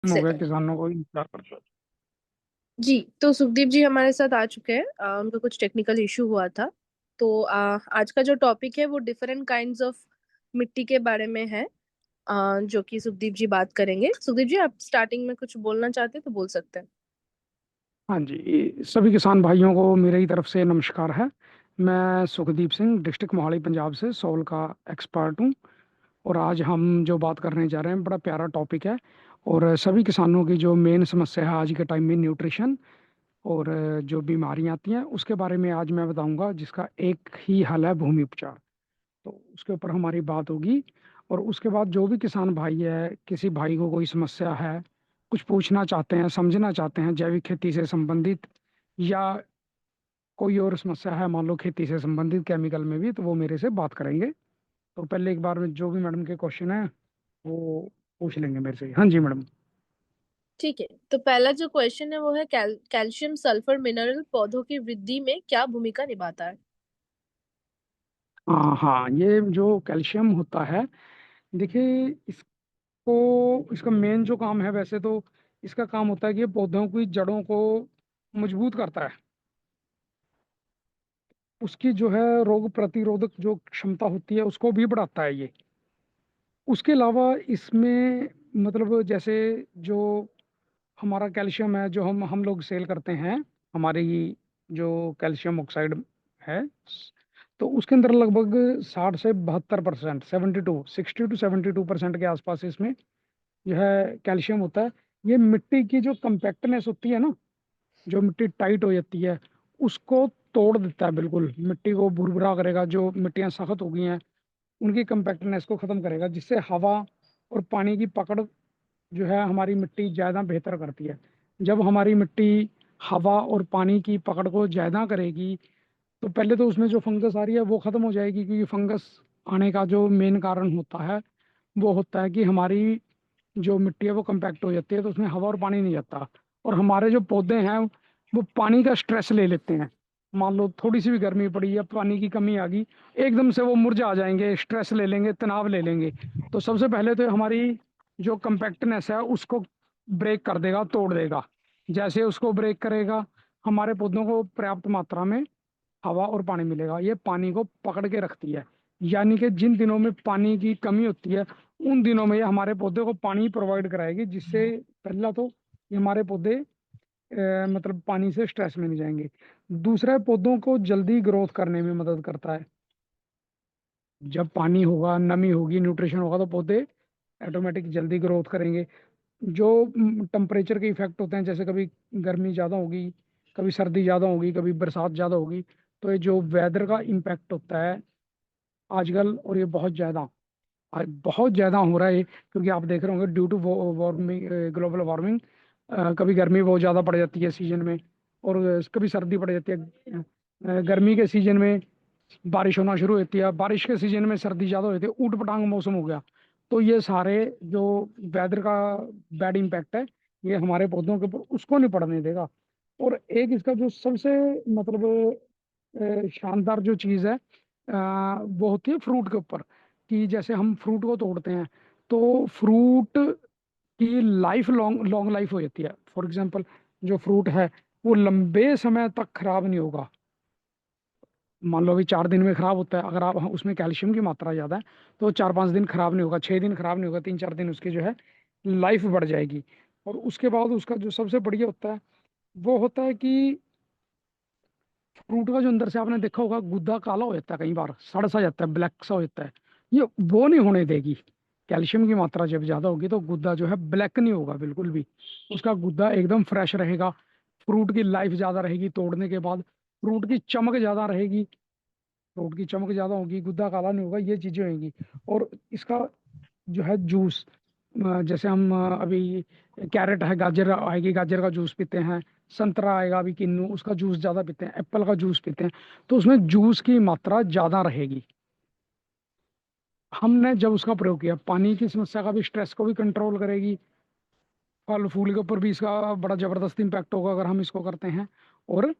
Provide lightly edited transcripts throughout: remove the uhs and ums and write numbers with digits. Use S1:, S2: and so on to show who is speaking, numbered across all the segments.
S1: हो गया
S2: सेकंड।
S1: किसानों को इंतजार करते।
S2: जी, तो सुखदीप जी हमारे साथ आ चुके हैं। उनका कुछ टेक्निकल इशू हुआ था। तो आज का जो टॉपिक है वो डिफरेंट काइंड्स ऑफ मिट्टी के बारे में है, जो कि सुखदीप जी बात करेंगे। सुखदीप जी, आप स्टार्टिंग में कुछ बोलना चाहते हैं तो बोल सकते हैं।
S1: हाँ जी, सभी किसान भाइयों को मेरी ही तरफ से नमस्कार है। मैं सुखदीप सिंह डिस्ट्रिक्ट मोहाली पंजाब से सॉइल का एक्सपर्ट हूँ। और आज हम जो बात करने जा रहे हैं बड़ा प्यारा टॉपिक है। और सभी किसानों की जो मेन समस्या है आज के टाइम में न्यूट्रिशन और जो बीमारियाँ आती हैं उसके बारे में आज मैं बताऊंगा, जिसका एक ही हल है भूमि उपचार। तो उसके ऊपर हमारी बात होगी। और उसके बाद जो भी किसान भाई है, किसी भाई को कोई समस्या है, कुछ पूछना चाहते हैं, समझना चाहते हैं जैविक खेती से संबंधित, या कोई और समस्या है मान लो खेती से संबंधित केमिकल में भी, तो वो मेरे से बात करेंगे। तो पहले एक बार में जो भी मैडम के क्वेश्चन है वो पूछ लेंगे मेरे से। हाँ जी मैडम।
S2: ठीक है, तो पहला जो क्वेश्चन है वो है कैल्शियम सल्फर मिनरल पौधों की वृद्धि में क्या भूमिका निभाता है।
S1: हाँ हाँ, ये जो कैल्शियम होता है, देखिए इसको, इसका मेन जो काम है वैसे तो इसका काम होता है कि ये पौधों की जड़ों को मजबूत करता है। उसकी जो है रोग प्रतिरोधक जो क्षमता होती है उसको भी बढ़ाता है ये। उसके अलावा इसमें मतलब जैसे जो हमारा कैल्शियम है जो हम लोग सेल करते हैं, हमारी जो कैल्शियम ऑक्साइड है, तो उसके अंदर लगभग 60 से 72%, 60 to 72% के आसपास इसमें जो है कैल्शियम होता है। ये मिट्टी की जो कंपैक्टनेस होती है ना, जो मिट्टी टाइट हो जाती है उसको तोड़ देता है, बिल्कुल मिट्टी को भुरभुरा करेगा। जो मिट्टियां सख्त हो गई हैं उनकी कंपैक्टनेस को खत्म करेगा, जिससे हवा और पानी की पकड़ जो है हमारी मिट्टी ज़्यादा बेहतर करती है। जब हमारी मिट्टी हवा और पानी की पकड़ को ज़्यादा करेगी तो पहले तो उसमें जो फंगस आ रही है वो ख़त्म हो जाएगी, क्योंकि फंगस आने का जो मेन कारण होता है वो होता है कि हमारी जो मिट्टी है वो कम्पैक्ट हो जाती है, तो उसमें हवा और पानी नहीं जाता। और हमारे जो पौधे हैं वो पानी का स्ट्रेस ले लेते हैं। मान लो थोड़ी सी भी गर्मी पड़ी या पानी की कमी आ गई, एकदम से वो मुरझा जाएंगे, स्ट्रेस ले लेंगे, तनाव ले लेंगे। तो सबसे पहले तो हमारी जो कम्पैक्टनेस है उसको ब्रेक कर देगा, तोड़ देगा। जैसे उसको ब्रेक करेगा हमारे पौधों को पर्याप्त मात्रा में हवा और पानी मिलेगा। ये पानी को पकड़ के रखती है, यानी कि जिन दिनों में पानी की कमी होती है उन दिनों में ये हमारे पौधे को पानी प्रोवाइड कराएगी, जिससे पहला तो ये हमारे पौधे मतलब पानी से स्ट्रेस में नहीं जाएंगे। दूसरा, पौधों को जल्दी ग्रोथ करने में मदद करता है। जब पानी होगा, नमी होगी, न्यूट्रिशन होगा तो पौधे ऑटोमेटिक जल्दी ग्रोथ करेंगे। जो टेम्परेचर के इफेक्ट होते हैं, जैसे कभी गर्मी ज़्यादा होगी, कभी सर्दी ज़्यादा होगी, कभी बरसात ज़्यादा होगी, तो ये जो वेदर का इम्पैक्ट होता है आजकल, और ये बहुत ज़्यादा, आज बहुत ज़्यादा हो रहा है क्योंकि आप देख रहे होंगे due to warming, global warming, कभी गर्मी बहुत ज़्यादा पड़ जाती है सीजन में, और कभी सर्दी पड़ जाती है। गर्मी के सीजन में बारिश होना शुरू होती है, बारिश के सीजन में सर्दी ज़्यादा हो जाती है, ऊट पटांग मौसम हो गया। तो ये सारे जो वेदर का बैड इम्पैक्ट है ये हमारे पौधों के ऊपर उसको नहीं पड़ने देगा। और एक इसका जो सबसे मतलब शानदार जो चीज़ है वो होती है फ्रूट के ऊपर। कि जैसे हम फ्रूट को तोड़ते हैं तो फ्रूट की लाइफ लॉन्ग लॉन्ग लाइफ हो जाती है। फॉर एग्जांपल, जो फ्रूट है वो लंबे समय तक खराब नहीं होगा। मान लो अभी 4 दिन में खराब होता है, अगर आप उसमें कैल्शियम की मात्रा ज़्यादा है तो 4-5 दिन खराब नहीं होगा, 6 दिन खराब नहीं होगा, 3-4 दिन उसकी जो है लाइफ बढ़ जाएगी। और उसके बाद उसका जो सबसे बढ़िया होता है वो होता है कि फ्रूट का जो अंदर से आपने देखा होगा गुद्दा काला हो जाता है, कई बार सड़ सा जाता है, ब्लैक सा हो जाता है। ये वो नहीं होने देगी। कैल्शियम की मात्रा जब ज्यादा होगी तो गुद्दा जो है ब्लैक नहीं होगा बिल्कुल भी। उसका गुद्दा एकदम फ्रेश रहेगा। फ्रूट की लाइफ ज्यादा रहेगी तोड़ने के बाद। फ्रूट की चमक ज्यादा रहेगी। फ्रूट की चमक ज्यादा होगी, गुद्दा काला नहीं होगा, ये चीजें होंगी। और इसका जो है जूस, जैसे हम अभी कैरेट है, गाजर आएगी, गाजर का जूस पीते हैं। संतरा आएगा अभी किन्नू, उसका जूस ज़्यादा पीते हैं। एप्पल का जूस पीते हैं, तो उसमें जूस की मात्रा ज़्यादा रहेगी। हमने जब उसका प्रयोग किया, पानी की समस्या का भी, स्ट्रेस को भी कंट्रोल करेगी। फल फूल के ऊपर भी इसका बड़ा ज़बरदस्त इम्पैक्ट होगा अगर हम इसको करते हैं। और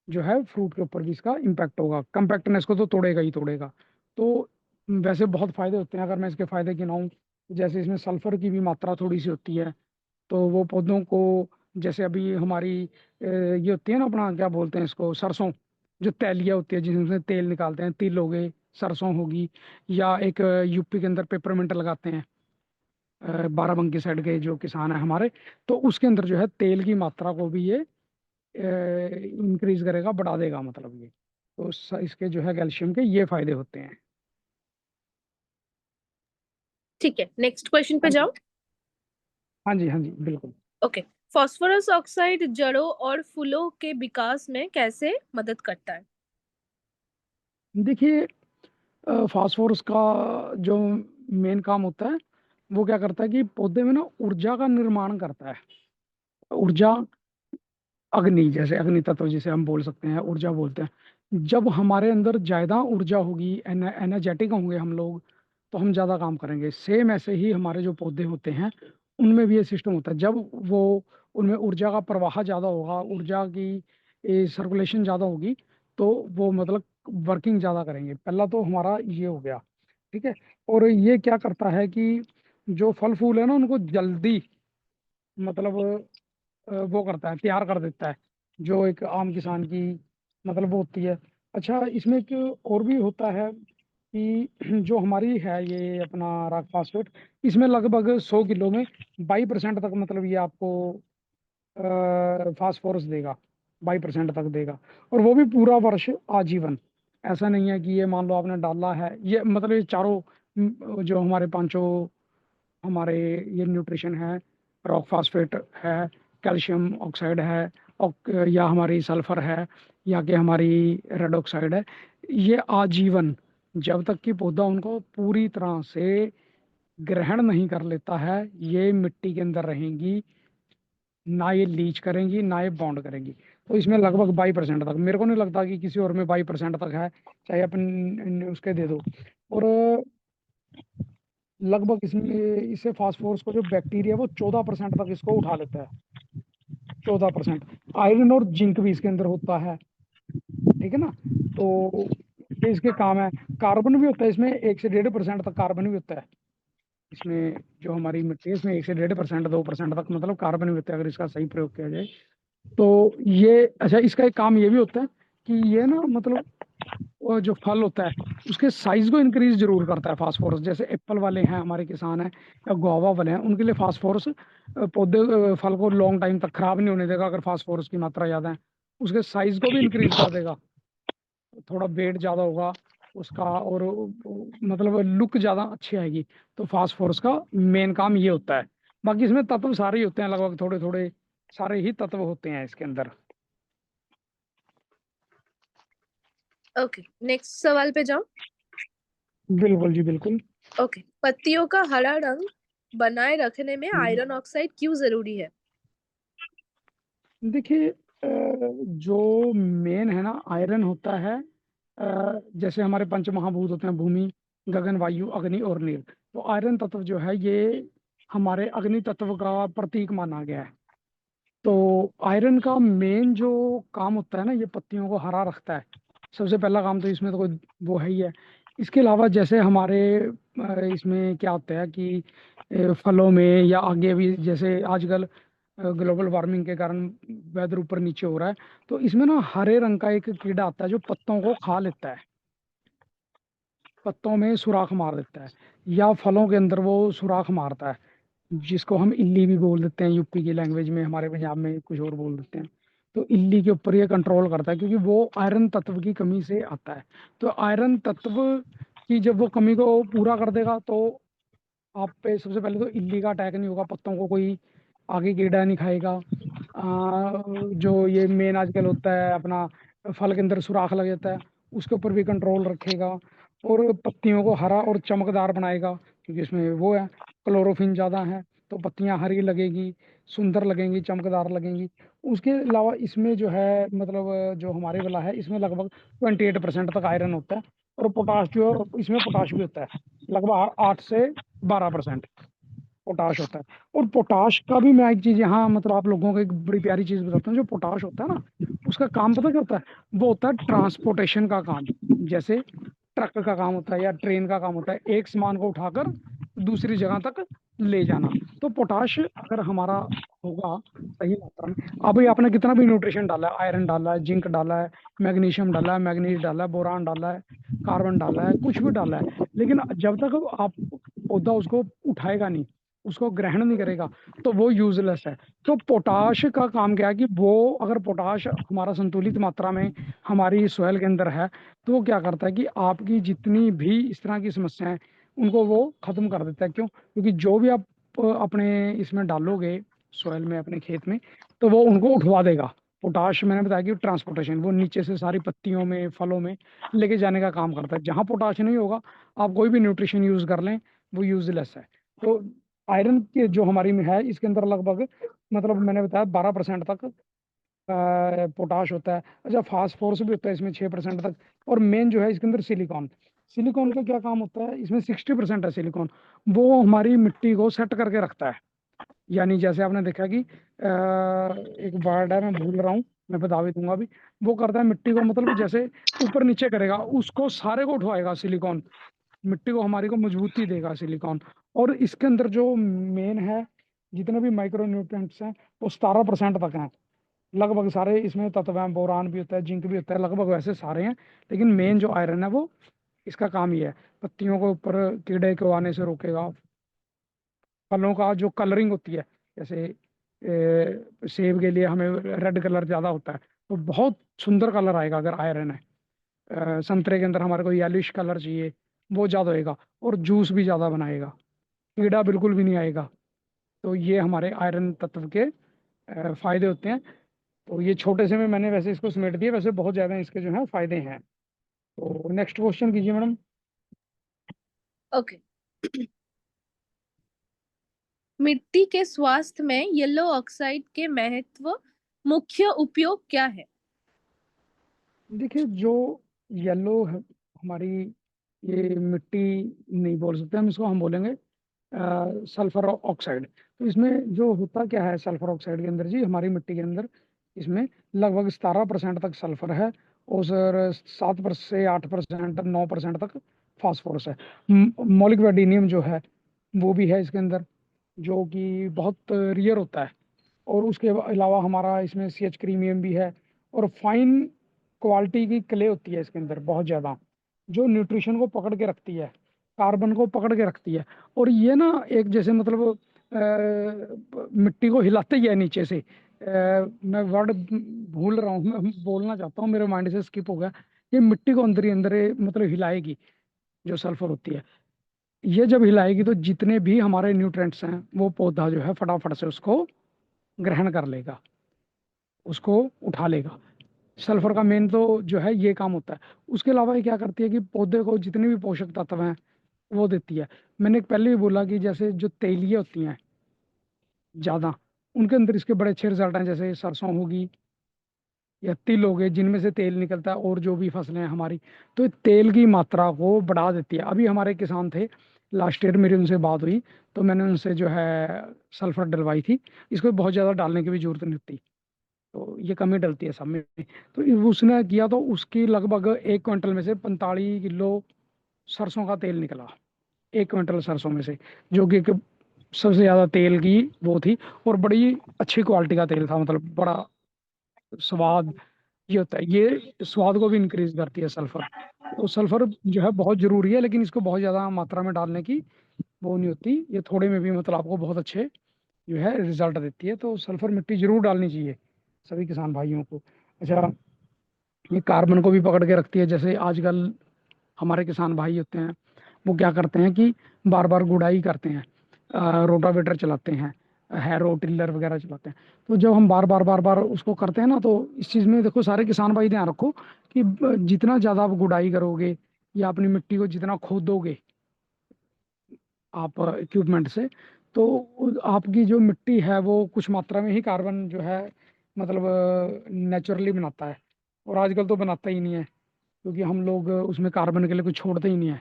S1: जो है फ्रूट के ऊपर भी इसका इम्पैक्ट होगा। कम्पैक्टनेस को तो तोड़ेगा ही तोड़ेगा। तो वैसे बहुत फ़ायदे होते हैं, अगर मैं इसके फ़ायदे गिनाऊं, जैसे इसमें सल्फर की भी मात्रा थोड़ी सी होती है। तो वो पौधों को, जैसे अभी हमारी ये होती है ना, अपना क्या बोलते हैं इसको, सरसों, जो तैलिया होती है जिसमें तेल निकालते हैं, तिल हो गए, सरसों होगी, या एक यूपी के अंदर पेपरमिंट लगाते हैं, बाराबंकी साइड के जो किसान है हमारे, तो उसके अंदर जो है तेल की मात्रा को भी ये इंक्रीज करेगा, बढ़ा देगा, मतलब ये, तो इसके जो है कैल्शियम के ये फायदे होते हैं।
S2: ठीक है, नेक्स्ट क्वेश्चन पे
S1: हाँ जी,
S2: जाओ।
S1: हाँ जी, हाँ जी, बिल्कुल।
S2: ओके। फास्फोरस ऑक्साइड जड़ों और फूलों के विकास में कैसे मदद करता है?
S1: देखिए, फास्फोरस का जो मेन काम होता है, वो क्या करता है कि पौधे में ना ऊर्जा का निर्माण करता है। ऊर्जा, अग्नि, जैसे अग्नि तत्व जिसे हम बोल सकते हैं, ऊर्जा बोलते हैं। जब हमारे अंदर ज्यादा ऊर्जा होगी, एनर्जेटिक होंगे हम लोग, तो हम ज्यादा काम करेंगे। सेम ऐसे ही हमारे जो पौधे होते हैं, उनमें भी ये सिस्टम होता है। जब वो, उनमें ऊर्जा का प्रवाह ज्यादा होगा, ऊर्जा की सर्कुलेशन ज्यादा होगी, तो वो मतलब वर्किंग ज्यादा करेंगे। पहला तो हमारा ये हो गया, ठीक है। और ये क्या करता है कि जो फल फूल है ना, उनको जल्दी, मतलब वो करता है, तैयार कर देता है, जो एक आम किसान की मतलब वो होती है। अच्छा, इसमें एक और भी होता है कि जो हमारी है ये अपना रॉक फास्फेट, इसमें लगभग 100 किलो में 22% तक, मतलब ये आपको फास्फोरस देगा, 22% तक देगा। और वो भी पूरा वर्ष, आजीवन। ऐसा नहीं है कि ये मान लो आपने डाला है, ये मतलब ये चारों जो हमारे पांचों हमारे ये न्यूट्रिशन है, रॉक फास्फेट है, कैल्शियम ऑक्साइड है, और या हमारी सल्फर है, या कि हमारी रेड ऑक्साइड है, ये आजीवन, जब तक कि पौधा उनको पूरी तरह से ग्रहण नहीं कर लेता है, ये मिट्टी के अंदर रहेंगी, ना ये लीच करेंगी, ना ये बॉन्ड करेंगी। तो इसमें लगभग 22% तक, मेरे को नहीं लगता कि किसी और में 22% तक है, चाहे अपन उसके दे दो। और लगभग इसमें, इससे फास्फोरस को जो बैक्टीरिया है वो 14% तक इसको उठा लेता है। 14%। आयरन और जिंक भी इसके अंदर होता है, ठीक है ना। तो ये इसके काम है। कार्बन भी होता है इसमें, 1 से 1.5% तक कार्बन भी होता है इसमें। जो हमारी मिट्टी है, इसमें 1 से 1.5%, 2% तक मतलब कार्बन भी होता है, अगर इसका सही प्रयोग किया जाए। तो ये, अच्छा, इसका एक काम ये भी होता है कि ये ना, मतलब वो जो फल होता है, उसके साइज को इंक्रीज जरूर करता है फास्फोरस। जैसे एप्पल वाले हैं हमारे किसान हैं, या गुआवा वाले हैं, उनके लिए फास्फोरस पौधे फल को लॉन्ग टाइम तक खराब नहीं होने देगा, अगर फास्फोरस की मात्रा ज्यादा है। उसके साइज को भी इंक्रीज कर देगा, थोड़ा वेट ज्यादा होगा उसका, और मतलब लुक ज्यादा अच्छी आएगी। तो फास्फोरस का मेन काम ये होता है। बाकी इसमें तत्व सारे ही होते हैं, लगभग थोड़े थोड़े सारे ही तत्व होते हैं इसके अंदर।
S2: ओके, नेक्स्ट सवाल पे जाओ।
S1: बिल्कुल जी, बिल्कुल।
S2: ओके। पत्तियों का हरा रंग बनाए रखने में
S1: हम्म।
S2: आयरन ऑक्साइड क्यों जरूरी है?
S1: देखिए, जो मेन है ना, आयरन होता है, जैसे हमारे पंच महाभूत होते हैं, भूमि, गगन, वायु, अग्नि और नीर। तो आयरन तत्व जो है ये हमारे अग्नि तत्व का प्रतीक माना गया है। तो आयरन का मेन जो काम होता है ना, ये पत्तियों को हरा रखता है। सबसे पहला काम तो इसमें तो कोई वो है ही है। इसके अलावा जैसे हमारे इसमें क्या होता है कि फलों में या आगे भी, जैसे आजकल ग्लोबल वार्मिंग के कारण वेदर ऊपर नीचे हो रहा है, तो इसमें ना हरे रंग का एक कीड़ा आता है जो पत्तों को खा लेता है, पत्तों में सुराख मार देता है, या फलों के अंदर वो सुराख मारता है, जिसको हम इल्ली भी बोल देते हैं यूपी की लैंग्वेज में, हमारे पंजाब में कुछ और बोल देते हैं। तो इल्ली के ऊपर ये कंट्रोल करता है, क्योंकि वो आयरन तत्व की कमी से आता है। तो आयरन तत्व की जब वो कमी को पूरा कर देगा, तो आप पे सबसे पहले तो इल्ली का अटैक नहीं होगा, पत्तों को कोई आगे कीड़ा नहीं खाएगा। जो ये मेन आजकल होता है अपना, फल के अंदर सुराख लग जाता है, उसके ऊपर भी कंट्रोल रखेगा। और पत्तियों को हरा और चमकदार बनाएगा, क्योंकि इसमें वो है, क्लोरोफिन ज़्यादा है, तो पत्तियां हरी लगेगी, सुंदर लगेंगी, चमकदार लगेंगी। उसके अलावा इसमें जो है, मतलब जो हमारे वाला है, इसमें लगभग 28% तक आयरन होता है। और पोटाश जो है, इसमें पोटाश भी होता है, लगभग 8 से 12% पोटाश होता है। और पोटाश का भी मैं एक चीज यहाँ, मतलब आप लोगों को एक बड़ी प्यारी चीज बताता हूँ। जो पोटाश होता है ना, उसका काम पता क्या होता है? वो होता है ट्रांसपोर्टेशन का काम। जैसे ट्रक का काम होता है या ट्रेन का काम होता है, एक सामान को उठाकर दूसरी जगह तक ले जाना। तो पोटाश अगर हमारा होगा सही मात्रा में, अभी आपने कितना भी न्यूट्रिशन डाला है, आयरन डाला है, जिंक डाला है, मैग्नीशियम डाला है, मैग्नीज डाला है, बोरान डाला है, कार्बन डाला है, कुछ भी डाला है, लेकिन जब तक आप पौधा उसको उठाएगा नहीं, उसको ग्रहण नहीं करेगा, तो वो यूजलेस है। तो पोटाश का काम क्या है कि वो अगर पोटाश हमारा संतुलित मात्रा में हमारी सॉइल के अंदर है, तो वो क्या करता है कि आपकी जितनी भी इस तरह की समस्याएं उनको वो खत्म कर देता है। क्यों? क्योंकि जो भी आप अपने इसमें डालोगे सॉइल में, अपने खेत में, तो वो उनको उठवा देगा। पोटाश मैंने बताया कि ट्रांसपोर्टेशन, वो नीचे से सारी पत्तियों में, फलों में लेके जाने का काम करता है। जहाँ पोटाश नहीं होगा, आप कोई भी न्यूट्रिशन यूज कर लें, वो यूजलेस है। तो आयरन के जो हमारी में है, इसके अंदर लगभग, मतलब मैंने बताया 12% तक पोटाश होता है। अच्छा, फास्फोरस भी होता है इसमें 6% तक। और मेन जो है इसके अंदर सिलिकॉन। सिलिकॉन का क्या काम होता है? इसमें 60% है सिलिकॉन। वो हमारी मिट्टी को सेट करके रखता है। यानी जैसे आपने देखा कि एक वर्ड है, मैं भूल रहा हूँ, मैं बता भी दूंगा अभी। वो करता है मिट्टी को, मतलब जैसे ऊपर नीचे करेगा, उसको सारे को उठवाएगा सिलिकॉन। मिट्टी को हमारी को मजबूती देगा सिलिकॉन। और इसके अंदर जो मेन है, जितने भी माइक्रो न्यूट्रिएंट्स हैं, वो 17% तक हैं। लगभग सारे इसमें तत्व हैं, बोरान भी होता है, जिंक भी होता है, लगभग वैसे सारे हैं। लेकिन मेन जो आयरन है, वो इसका काम ही है, पत्तियों को ऊपर कीड़े को आने से रोकेगा। फलों का जो कलरिंग होती है, जैसे सेब के लिए हमें रेड कलर ज़्यादा होता है, तो बहुत सुंदर कलर आएगा अगर आयरन है। संतरे के अंदर हमारे को येलिश कलर चाहिए, वो ज़्यादा होएगा। और जूस भी ज़्यादा बनाएगा, कीड़ा बिल्कुल भी नहीं आएगा। तो ये हमारे आयरन तत्व के फायदे होते हैं। तो ये छोटे से में मैंने वैसे इसको समेट दिया, वैसे बहुत ज़्यादा इसके जो है फायदे हैं। तो नेक्स्ट क्वेश्चन कीजिए मैडम।
S2: ओके। मिट्टी के स्वास्थ्य में येलो ऑक्साइड के महत्व, मुख्य उपयोग क्या है?
S1: देखिए, जो येलो है हमारी, ये मिट्टी नहीं बोल सकते हम इसको, हम बोलेंगे सल्फर ऑक्साइड। तो इसमें जो होता क्या है सल्फर ऑक्साइड के अंदर जी, हमारी मिट्टी के अंदर इसमें लगभग 17% तक सल्फर है। और सर 7% से 8%, 9% तक फास्फोरस है। मोलिब्डेनम जो है वो भी है इसके अंदर, जो कि बहुत रियर होता है। और उसके अलावा हमारा इसमें सी एच क्रीमियम भी है। और फाइन क्वालिटी की क्ले होती है इसके अंदर बहुत ज़्यादा, जो न्यूट्रिशन को पकड़ के रखती है, कार्बन को पकड़ के रखती है। और ये ना एक जैसे मतलब मिट्टी को हिलाते ही है नीचे से। मैं वर्ड भूल रहा हूँ, मैं बोलना चाहता हूँ, मेरे माइंड से स्किप हो गया। ये मिट्टी को अंदर ही अंदर मतलब हिलाएगी, जो सल्फर होती है। ये जब हिलाएगी तो जितने भी हमारे न्यूट्रेंट्स हैं, वो पौधा जो है फटाफट से उसको ग्रहण कर लेगा, उसको उठा लेगा। सल्फर का मेन तो जो है ये काम होता है। उसके अलावा ये क्या करती है कि पौधे को जितने भी पोषक तत्व हैं वो देती है। मैंने पहले भी बोला कि जैसे जो तेलिए होती हैं ज़्यादा, उनके अंदर इसके बड़े अच्छे रिजल्ट हैं। जैसे सरसों होगी या तिल हो गए, जिनमें से तेल निकलता है, और जो भी फसलें हैं हमारी, तो ये तेल की मात्रा को बढ़ा देती है। अभी हमारे किसान थे, लास्ट ईयर मेरी उनसे बात हुई, तो मैंने उनसे जो है सल्फर डलवाई थी। इसको बहुत ज़्यादा डालने की भी जरूरत नहीं होती, तो ये कम ही डलती है सब में। तो उसने किया तो उसकी लगभग 1 क्विंटल में से 45 किलो सरसों का तेल निकला। 1 क्विंटल सरसों में से, जो कि एक सबसे ज़्यादा तेल की वो थी। और बड़ी अच्छी क्वालिटी का तेल था, मतलब बड़ा स्वाद ये होता है। ये स्वाद को भी इंक्रीज करती है सल्फर। तो सल्फर जो है बहुत ज़रूरी है, लेकिन इसको बहुत ज़्यादा मात्रा में डालने की वो नहीं होती। ये थोड़े में भी मतलब आपको बहुत अच्छे जो है रिजल्ट देती है। तो सल्फर मिट्टी जरूर डालनी चाहिए सभी किसान भाइयों को। अच्छा, ये कार्बन को भी पकड़ के रखती है। जैसे आजकल हमारे किसान भाई होते हैं, वो क्या करते हैं कि बार बार गुड़ाई करते हैं, रोटावेटर चलाते हैं, हैरो टिल्लर वगैरह चलाते हैं। तो जब हम बार बार बार बार उसको करते हैं ना, तो इस चीज़ में देखो सारे किसान भाई ध्यान रखो कि जितना ज़्यादा आप गुड़ाई करोगे या अपनी मिट्टी को जितना खोदोगे आप इक्विपमेंट से, तो आपकी जो मिट्टी है वो कुछ मात्रा में ही कार्बन जो है मतलब नेचुरली बनाता है। और आजकल तो बनाता ही नहीं है, क्योंकि हम लोग उसमें कार्बन के लिए कुछ छोड़ते ही नहीं है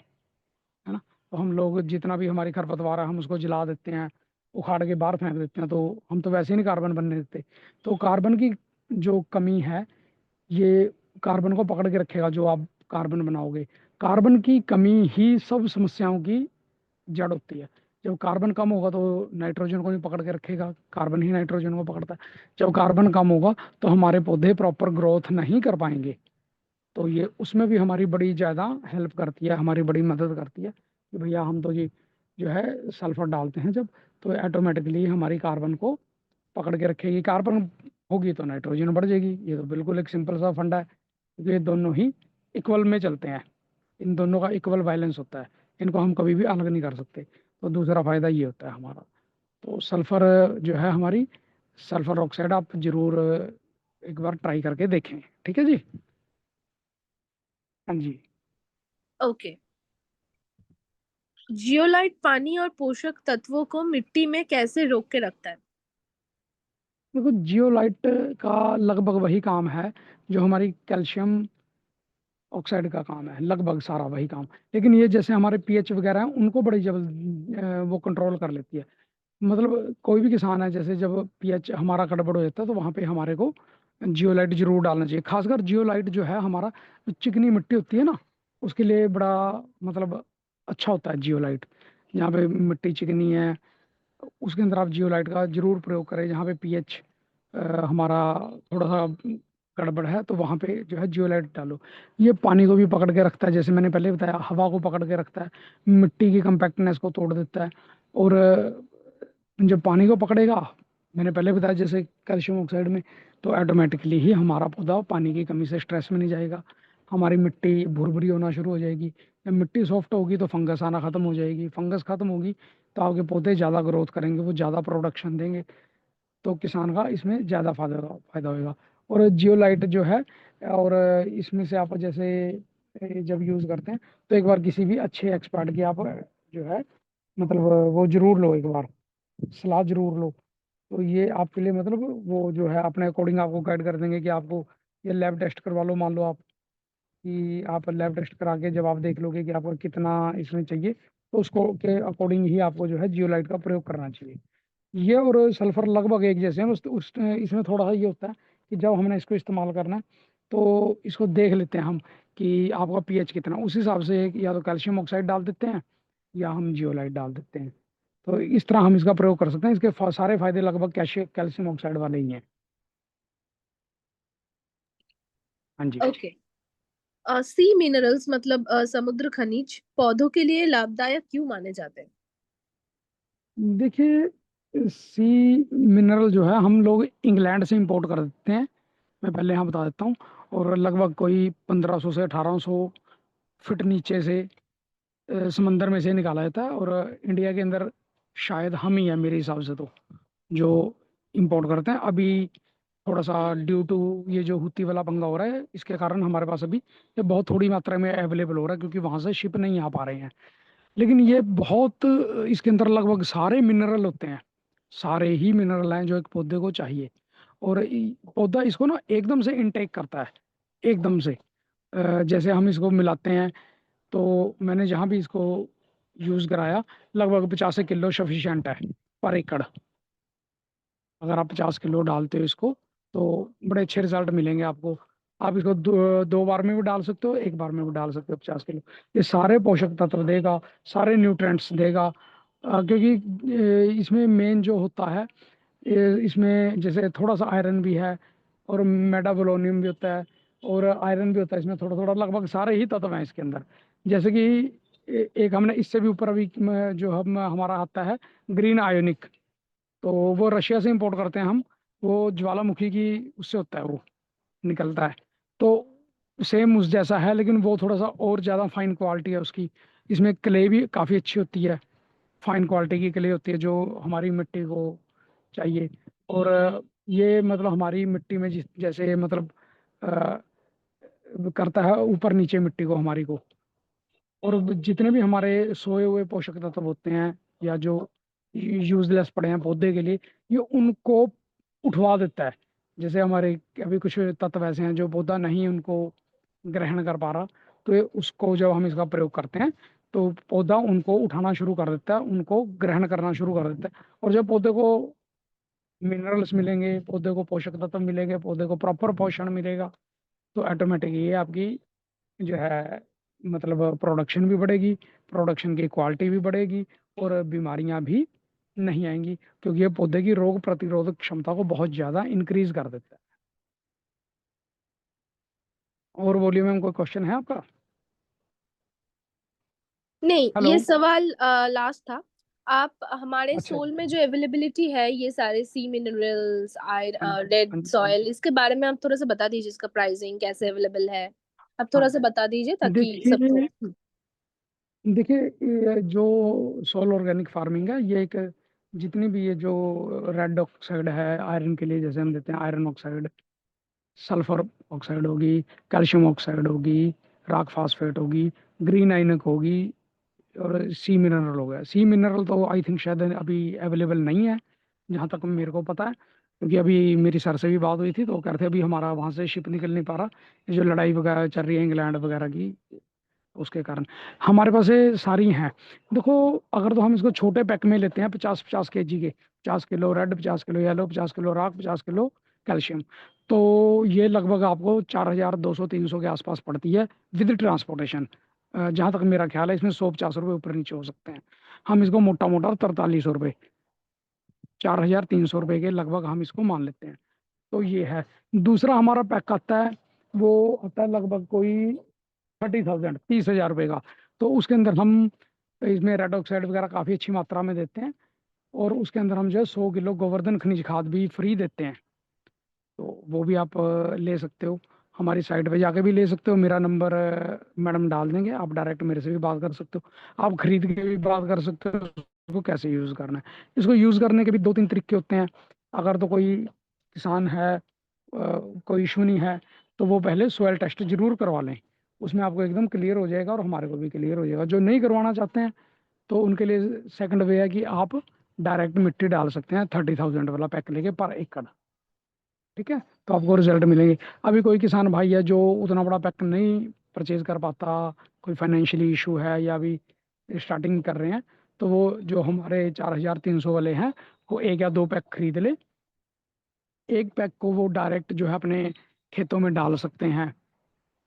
S1: ना। तो हम लोग जितना भी हमारी खरपतवार है, हम उसको जला देते हैं, उखाड़ के बाहर फेंक देते हैं। तो हम तो वैसे ही नहीं कार्बन बनने देते। तो कार्बन की जो कमी है, ये कार्बन को पकड़ के रखेगा जो आप कार्बन बनाओगे। कार्बन की कमी ही सब समस्याओं की जड़ होती है। जब कार्बन कम होगा तो नाइट्रोजन को नहीं पकड़ के रखेगा, कार्बन ही नाइट्रोजन को पकड़ता है। जब कार्बन कम होगा तो हमारे पौधे प्रॉपर ग्रोथ नहीं कर पाएंगे। तो ये उसमें भी हमारी बड़ी ज़्यादा हेल्प करती है, हमारी बड़ी मदद करती है कि भैया हम तो जी जो है सल्फर डालते हैं जब, तो ऑटोमेटिकली हमारी कार्बन को पकड़ के रखेगी। कार्बन होगी तो नाइट्रोजन बढ़ जाएगी। ये तो बिल्कुल एक सिंपल सा फंडा है, क्योंकि ये दोनों ही इक्वल में चलते हैं, इन दोनों का इक्वल बैलेंस होता है, इनको हम कभी भी अलग नहीं कर सकते। तो दूसरा फायदा ये होता है हमारा। तो सल्फर जो है हमारी, सल्फर ऑक्साइड आप जरूर एक बार ट्राई करके देखें, ठीक है जी। हाँ जी।
S2: ओके। जियोलाइट पानी और पोषक तत्वों को मिट्टी में कैसे रोक के रखता है?
S1: देखो जियोलाइट का लगभग वही काम है जो हमारी कैल्शियम ऑक्साइड का काम है, लगभग सारा वही काम। लेकिन ये जैसे हमारे पीएच वगैरह हैं उनको बड़ी जल्द वो कंट्रोल कर लेती है। मतलब कोई भी किसान है, जैसे जब पीएच हमारा गड़बड़ हो जाता है तो वहाँ पे हमारे को जियोलाइट जरूर डालना चाहिए। खासकर जियोलाइट जो है हमारा, जो चिकनी मिट्टी होती है ना, उसके लिए बड़ा मतलब अच्छा होता है जियोलाइट। जहाँ पे मिट्टी चिकनी है उसके अंदर आप जियोलाइट का जरूर प्रयोग करें। जहाँ पे पीएच हमारा थोड़ा सा गड़बड़ है तो वहाँ पे जो है जियोलाइट डालो। ये पानी को भी पकड़ के रखता है, जैसे मैंने पहले बताया, हवा को पकड़ के रखता है, मिट्टी की कंपैक्टनेस को तोड़ देता है। और जब पानी को पकड़ेगा, मैंने पहले बताया जैसे कैल्शियम ऑक्साइड में, तो ऑटोमेटिकली ही हमारा पौधा पानी की कमी से स्ट्रेस में नहीं जाएगा। हमारी मिट्टी भुरभुरी होना शुरू हो जाएगी। जब मिट्टी सॉफ्ट होगी तो फंगस आना खत्म हो जाएगी, फंगस खत्म होगी तो आपके पौधे ज़्यादा ग्रोथ करेंगे, वो ज़्यादा प्रोडक्शन देंगे। तो किसान का इसमें ज़्यादा फायदा होगा। और जियोलाइट जो है, और इसमें से आप जैसे जब यूज़ करते हैं तो एक बार किसी भी अच्छे एक्सपर्ट की आप जो है मतलब वो जरूर लो, एक बार सलाह जरूर लो। तो ये आपके लिए मतलब वो जो है अपने अकॉर्डिंग आपको गाइड कर देंगे कि आपको ये लैब टेस्ट करवा लो। मान लो आप कि आप लैब टेस्ट करा के जब आप देख लोगे कि आपको कितना इसमें चाहिए, तो उसको के अकॉर्डिंग ही आपको जो है जियोलाइट का प्रयोग करना चाहिए। ये और सल्फर लगभग एक जैसे हैं, उस इसमें थोड़ा सा ये होता है कि जब हमने इसको इस्तेमाल करना है तो इसको देख लेते हैं हम कि आपका पीएच कितना, उस हिसाब से या तो कैल्शियम ऑक्साइड डाल देते हैं या हम जियोलाइट डाल देते हैं। तो इस तरह हम इसका प्रयोग कर सकते हैं। इसके सारे फायदे लगभग कैल्शियम ऑक्साइड वाले ही हैं। हाँ जी।
S2: ओके। सी मिनरल्स मतलब समुद्र खनिज पौधों के लिए लाभदायक क्यों माने जाते हैं?
S1: देखिए सी मिनरल जो है हम लोग इंग्लैंड से इंपोर्ट कर देते हैं, मैं पहले यहाँ बता देता हूँ। और लगभग कोई 1500 से 1800 फीट नीचे से समंदर में से निकाला जाता है। और इंडिया के अंदर शायद हम ही है मेरे हिसाब से तो जो इंपोर्ट करते हैं। अभी थोड़ा सा ड्यू टू ये जो हुती वाला पंगा हो रहा है, इसके कारण हमारे पास अभी ये बहुत थोड़ी मात्रा में अवेलेबल हो रहा है, क्योंकि वहां से शिप नहीं आ पा रहे हैं। लेकिन ये बहुत इसके अंदर लगभग सारे मिनरल होते हैं, सारे ही मिनरल हैं जो एक पौधे को चाहिए। और पौधा इसको ना एकदम से इनटेक करता है, एकदम से। जैसे हम इसको मिलाते हैं, तो मैंने जहाँ भी इसको यूज़ कराया, लगभग 50 किलो सफिशिएंट है पर एकड़। अगर आप 50 किलो डालते हो इसको तो बड़े अच्छे रिजल्ट मिलेंगे आपको। आप इसको दो बार में भी डाल सकते हो, एक बार में भी डाल सकते हो 50 किलो। ये सारे पोषक तत्व देगा, सारे न्यूट्रिएंट्स देगा। क्योंकि इसमें मेन जो होता है, इसमें जैसे थोड़ा सा आयरन भी है और मेटाबोलोनियम भी होता है और आयरन भी होता है इसमें थोड़ा थोड़ा। लगभग सारे ही तत्व हैं इसके अंदर। जैसे कि एक हमने इससे भी ऊपर अभी जो हम हमारा आता है ग्रीन आयोनिक, तो वो रशिया से इंपोर्ट करते हैं हम। वो ज्वालामुखी की उससे होता है, वो निकलता है। तो सेम उस जैसा है, लेकिन वो थोड़ा सा और ज़्यादा फाइन क्वालिटी है उसकी। इसमें क्ले भी काफ़ी अच्छी होती है, फाइन क्वालिटी की क्ले होती है जो हमारी मिट्टी को चाहिए। और ये मतलब हमारी मिट्टी में जिस जैसे मतलब अ, करता है ऊपर नीचे मिट्टी को हमारी को। और जितने भी हमारे सोए हुए पोषक तत्व होते हैं या जो यूजलेस पड़े हैं पौधे के लिए, ये उनको उठवा देता है। जैसे हमारे अभी कुछ तत्व ऐसे हैं जो पौधा नहीं उनको ग्रहण कर पा रहा, तो ये उसको जब हम इसका प्रयोग करते हैं तो पौधा उनको उठाना शुरू कर देता है, उनको ग्रहण करना शुरू कर देता है। और जब पौधे को मिनरल्स मिलेंगे, पौधे को पोषक तत्व मिलेंगे, पौधे को प्रॉपर पोषण मिलेगा, तो ऑटोमेटिक ये आपकी जो है मतलब प्रोडक्शन भी बढ़ेगी, प्रोडक्शन की क्वालिटी भी बढ़ेगी, और बीमारियां भी नहीं आएंगी, क्योंकि ये पौधे की रोग प्रतिरोधक क्षमता को बहुत ज़्यादा इंक्रीज कर देता है। और बोलिए मैम, कोई क्वेश्चन है आपका?
S2: नहीं,
S1: हेलो।
S2: ये सवाल लास्ट था। आप हमारे
S1: अच्छा
S2: सोल
S1: जी।
S2: में जो अवेलेबिलिटी है, ये सारे सी मिनरल्स,
S1: हाँ जी,
S2: रेड
S1: हाँ जी, हाँ जी,
S2: सॉइल, इसके बारे में आप थोड़ा सा बता दीजिए, इसका प्राइसिंग कैसे अवेलेबल है। आप
S1: हाँ
S2: थोड़ा सा
S1: जी।
S2: बता दीजिए ताकि सबको।
S1: देखिए, देखिए, ये जो सोल ऑर्गेनिक फार्मिंग है, ये एक, जितनी भी ये जो रेड ऑक्साइड है आयरन के लिए, जैसे हम देते हैं आयरन ऑक्साइड, सल्फर ऑक्साइड होगी, कैल्शियम ऑक्साइड होगी, रॉक फास्फेट होगी, ग्रीन आइनक होगी, और सी मिनरल हो गया। सी मिनरल तो आई थिंक शायद अभी अवेलेबल नहीं है, जहाँ तक मेरे को पता है, क्योंकि अभी मेरी सर से भी बात हुई थी, तो वो कह रहे थे अभी हमारा वहाँ से शिप निकल नहीं पा रहा, ये जो लड़ाई वगैरह चल रही है इंग्लैंड वगैरह की, उसके कारण। हमारे पास ये सारी हैं। देखो, अगर तो हम इसको छोटे पैक में लेते हैं, 50-50 kg के, 50 kilo red, 50 kilo yellow, 50 kilo rock, 50 kilo calcium, तो ये लगभग आपको 4,200-300 के आसपास पड़ती है, विद ट्रांसपोर्टेशन। जहाँ तक मेरा ख्याल है, इसमें 150 रुपये ऊपर नीचे हो सकते हैं। हम इसको मोटा मोटा 4300 रुपये, 4,300 रुपये के लगभग हम इसको मान लेते हैं। तो ये है। दूसरा हमारा पैक आता है, वो आता है लगभग कोई 30,000, 30,000 रुपये का। तो उसके अंदर हम, इसमें रेड ऑक्साइड वगैरह काफ़ी अच्छी मात्रा में देते हैं, और उसके अंदर हम जो है 100 किलो गोवर्धन खनिज खाद भी फ्री देते हैं। तो वो भी आप ले सकते हो, हमारी साइट पे जाके भी ले सकते हो। मेरा नंबर मैडम डाल देंगे, आप डायरेक्ट मेरे से भी बात कर सकते हो, आप खरीद के भी बात कर सकते हो उसको कैसे यूज़ करना है। इसको यूज़ करने के भी 2-3 तरीके होते हैं। अगर तो कोई किसान है, कोई इशू नहीं है, तो वो पहले सॉयल टेस्ट जरूर करवा लें, उसमें आपको एकदम क्लियर हो जाएगा और हमारे को भी क्लियर हो जाएगा। जो नहीं करवाना चाहते हैं, तो उनके लिए सेकंड वे है कि आप डायरेक्ट मिट्टी डाल सकते हैं, 30,000 वाला पैक लेके पर एकड़। ठीक है, तो आपको रिजल्ट मिलेंगे। अभी कोई किसान भाई है जो उतना बड़ा पैक नहीं परचेज कर पाता, कोई फाइनेंशियली इशू है, या अभी स्टार्टिंग कर रहे हैं, तो वो जो हमारे 4,300 वाले हैं, वो एक या दो पैक खरीद ले। एक पैक को वो डायरेक्ट जो है अपने खेतों में डाल सकते हैं।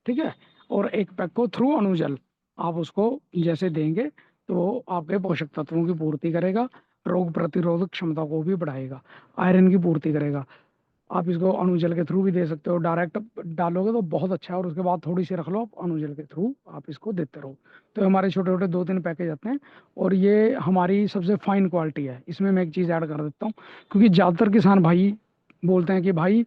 S1: ठीक है, और एक पैक को थ्रू अणुजल आप उसको जैसे देंगे, तो वो आपके पोषक तत्वों की पूर्ति करेगा, रोग प्रतिरोधक क्षमता को भी बढ़ाएगा, आयरन की पूर्ति करेगा। आप इसको अणुजल के थ्रू भी दे सकते हो, डायरेक्ट डालोगे तो बहुत अच्छा है, और उसके बाद थोड़ी सी रख लो, आप अणुजल के थ्रू आप इसको देते रहो। तो हमारे छोटे छोटे 2-3 पैकेज आते हैं, और ये हमारी सबसे फाइन क्वालिटी है। इसमें मैं एक चीज़ ऐड कर देता हूँ, क्योंकि ज़्यादातर किसान भाई बोलते हैं कि भाई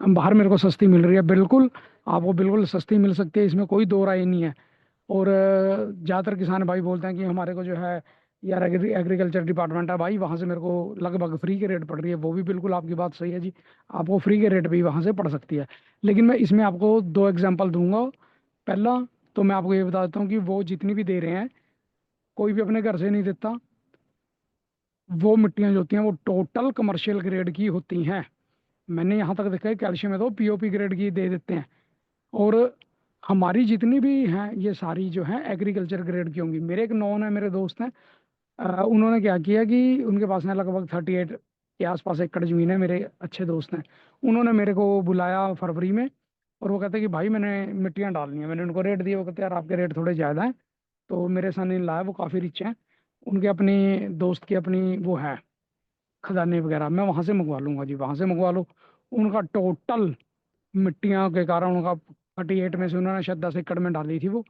S1: बाहर मेरे को सस्ती मिल रही है। बिल्कुल, आपको बिल्कुल सस्ती मिल सकती है, इसमें कोई दो राय नहीं है। और ज़्यादातर किसान भाई बोलते हैं कि हमारे को जो है यार, एग्रीकल्चर डिपार्टमेंट है भाई, वहाँ से मेरे को लगभग फ्री के रेट पड़ रही है। वो भी बिल्कुल आपकी बात सही है जी, आपको फ्री के रेट भी वहाँ से पड़ सकती है। लेकिन मैं इसमें आपको दो एग्जांपल दूंगा। पहला, तो मैं आपको ये बता देता हूँ कि वो जितनी भी दे रहे हैं, कोई भी अपने घर से नहीं देता। वो मिट्टियाँ जो होती हैं, वो टोटल कमर्शियल ग्रेड की होती हैं। मैंने यहाँ तक देखा है, कैल्शियम है तो पीओपी ग्रेड की दे देते हैं। और हमारी जितनी भी हैं, ये सारी जो हैं एग्रीकल्चर ग्रेड की होंगी। मेरे एक नॉन है, मेरे दोस्त हैं, उन्होंने क्या किया कि उनके पास में लगभग 38 के आसपास एकड़ जमीन है, मेरे अच्छे दोस्त हैं। उन्होंने मेरे को बुलाया फरवरी में, और वो कहते कि भाई मैंने मिट्टियाँ डालनी है। मैंने उनको रेट दिए, वो कहते यार आपके रेट थोड़े ज़्यादा हैं। तो मेरे सन इन लाया, वो काफ़ी रिच हैं, उनके अपनी दोस्त की अपनी वो है खदानें वगैरह, मैं वहाँ से मंगवा लूँगा जी, वहाँ से मंगवा लो। उनका टोटल मिट्टियाँ के कारण उनका 38 में से उन्होंने शायद 10 एकड़ में डाली थी, वो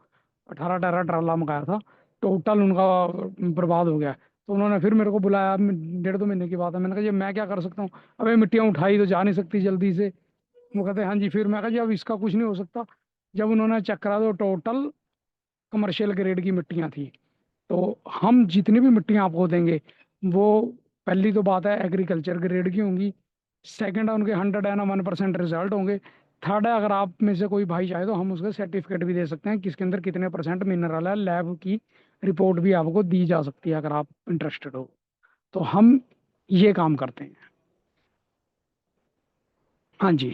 S1: 18-18 ट्राला मंगाया था, टोटल उनका बर्बाद हो गया। तो उन्होंने फिर मेरे को बुलाया, 1.5-2 महीने की बात है। मैंने कहा जी मैं क्या कर सकता हूँ, अबे मिट्टियाँ उठाई तो जा नहीं सकती जल्दी से। वो कहते हाँ जी। फिर मैं कहा जी अब इसका कुछ नहीं हो सकता। जब उन्होंने चेक करा, तो टोटल कमर्शियल ग्रेड की मिट्टियाँ थी। तो हम जितनी भी मिट्टियाँ आपको देंगे, वो पहली तो बात है एग्रीकल्चर ग्रेड की होंगी। सेकंड है, उनके 101% रिजल्ट होंगे। थर्ड है, अगर आप में से कोई भाई चाहे तो हम उसका सर्टिफिकेट भी दे सकते हैं, किसके अंदर कितने परसेंट मिनरल है, लैब की रिपोर्ट भी आपको दी जा सकती है, अगर आप इंटरेस्टेड हो। तो हम ये काम करते हैं। हाँ जी।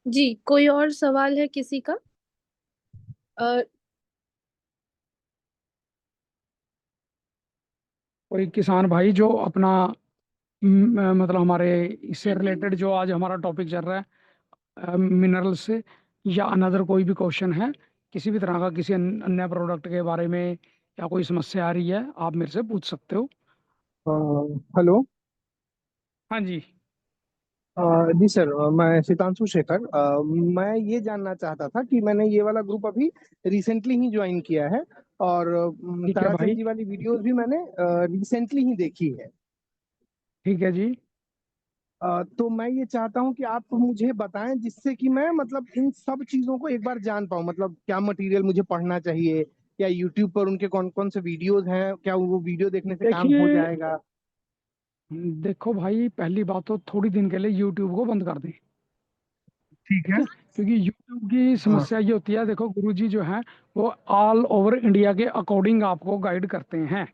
S2: जी, कोई और सवाल है किसी का? अ,
S1: कोई किसान भाई जो अपना मतलब हमारे इससे रिलेटेड जो आज हमारा टॉपिक चल रहा है, मिनरल से, या अनदर कोई भी क्वेश्चन है, किसी भी तरह का किसी अन्य प्रोडक्ट के बारे में या कोई समस्या आ रही है, आप मेरे से पूछ सकते हो।
S3: अ, हेलो।
S1: हाँ जी।
S3: जी सर, मैं सितांशु शेखर। मैं ये जानना चाहता था कि मैंने ये वाला ग्रुप अभी रिसेंटली ही ज्वाइन किया है, और
S1: ठीक है
S3: ताराचंद
S1: भाई।
S3: जी वाली वीडियोस भी मैंने रिसेंटली ही देखी है।
S1: ठीक है जी।
S3: तो मैं ये चाहता हूँ कि आप मुझे बताएं, जिससे कि मैं मतलब इन सब चीज़ों को एक बार जान पाऊँ। मतलब क्या मटेरियल मुझे पढ़ना चाहिए, या यूट्यूब पर उनके कौन कौन से वीडियोस हैं, क्या वो वीडियो देखने से काम हो
S1: देखिए,
S3: जाएगा?
S1: देखो भाई, पहली बात तो थोड़ी दिन के लिए यूट्यूब को बंद कर दें।
S3: ठीक
S1: ठीक
S3: है।
S1: है, क्योंकि यूट्यूब की
S3: हाँ।
S1: समस्या ये होती है, देखो गुरुजी जो है वो ऑल ओवर इंडिया के अकॉर्डिंग आपको गाइड करते हैं।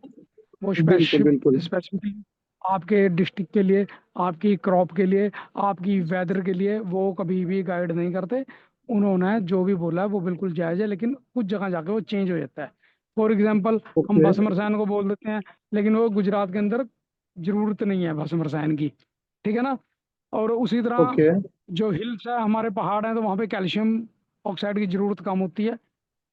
S1: वो
S3: बिल्कुल बिल्कुल।
S1: स्पेसिफिकली आपके डिस्ट्रिक्ट के लिए, आपकी क्रॉप के लिए, आपकी वेदर के लिए वो कभी भी गाइड नहीं करते। उन्होंने जो भी बोला है वो बिल्कुल जायज़ है, लेकिन कुछ जगह जाके वो चेंज हो जाता है। फॉर एग्जांपल, हम
S3: ओके।
S1: भस्म रसायन को बोल देते हैं, लेकिन वो गुजरात के अंदर जरूरत नहीं है भस्म रसायन की। ठीक है ना। और उसी तरह
S3: ओके।
S1: जो हिल्स है, हमारे पहाड़ हैं, तो वहाँ पे कैल्शियम ऑक्साइड की ज़रूरत कम होती है,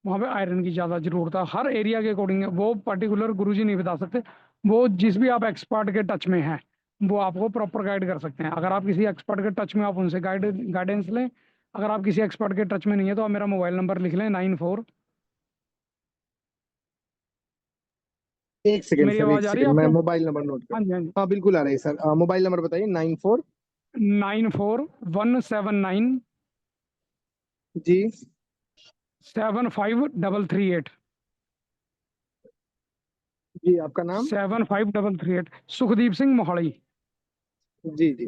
S1: वहाँ पे आयरन की ज़्यादा जरूरत है। हर एरिया के अकॉर्डिंग है, वो पर्टिकुलर गुरुजी नहीं बता सकते। वो जिस भी आप एक्सपर्ट के टच में हैं, वो आपको प्रॉपर गाइड कर सकते हैं। अगर आप किसी एक्सपर्ट के टच में, आप उनसे गाइडेंस लें। अगर आप किसी एक्सपर्ट के टच में नहीं है, तो आप मेरा मोबाइल नंबर लिख लें, 94।
S3: एक सेकेंड
S1: मेरी
S3: सर, एक
S1: आवाज़ आ रही है
S3: सेकेंड, मैं
S1: आपको?
S3: मोबाइल नंबर नोट कर।
S1: हाँ जी, हाँ जी।
S3: हाँ बिल्कुल आ रही है सर। मोबाइल नंबर बताइए। 94।
S1: 94 179
S3: जी।
S1: 75338।
S3: जी, आपका नाम?
S1: 75338, सुखदीप सिंह मोहाली।
S3: जी जी।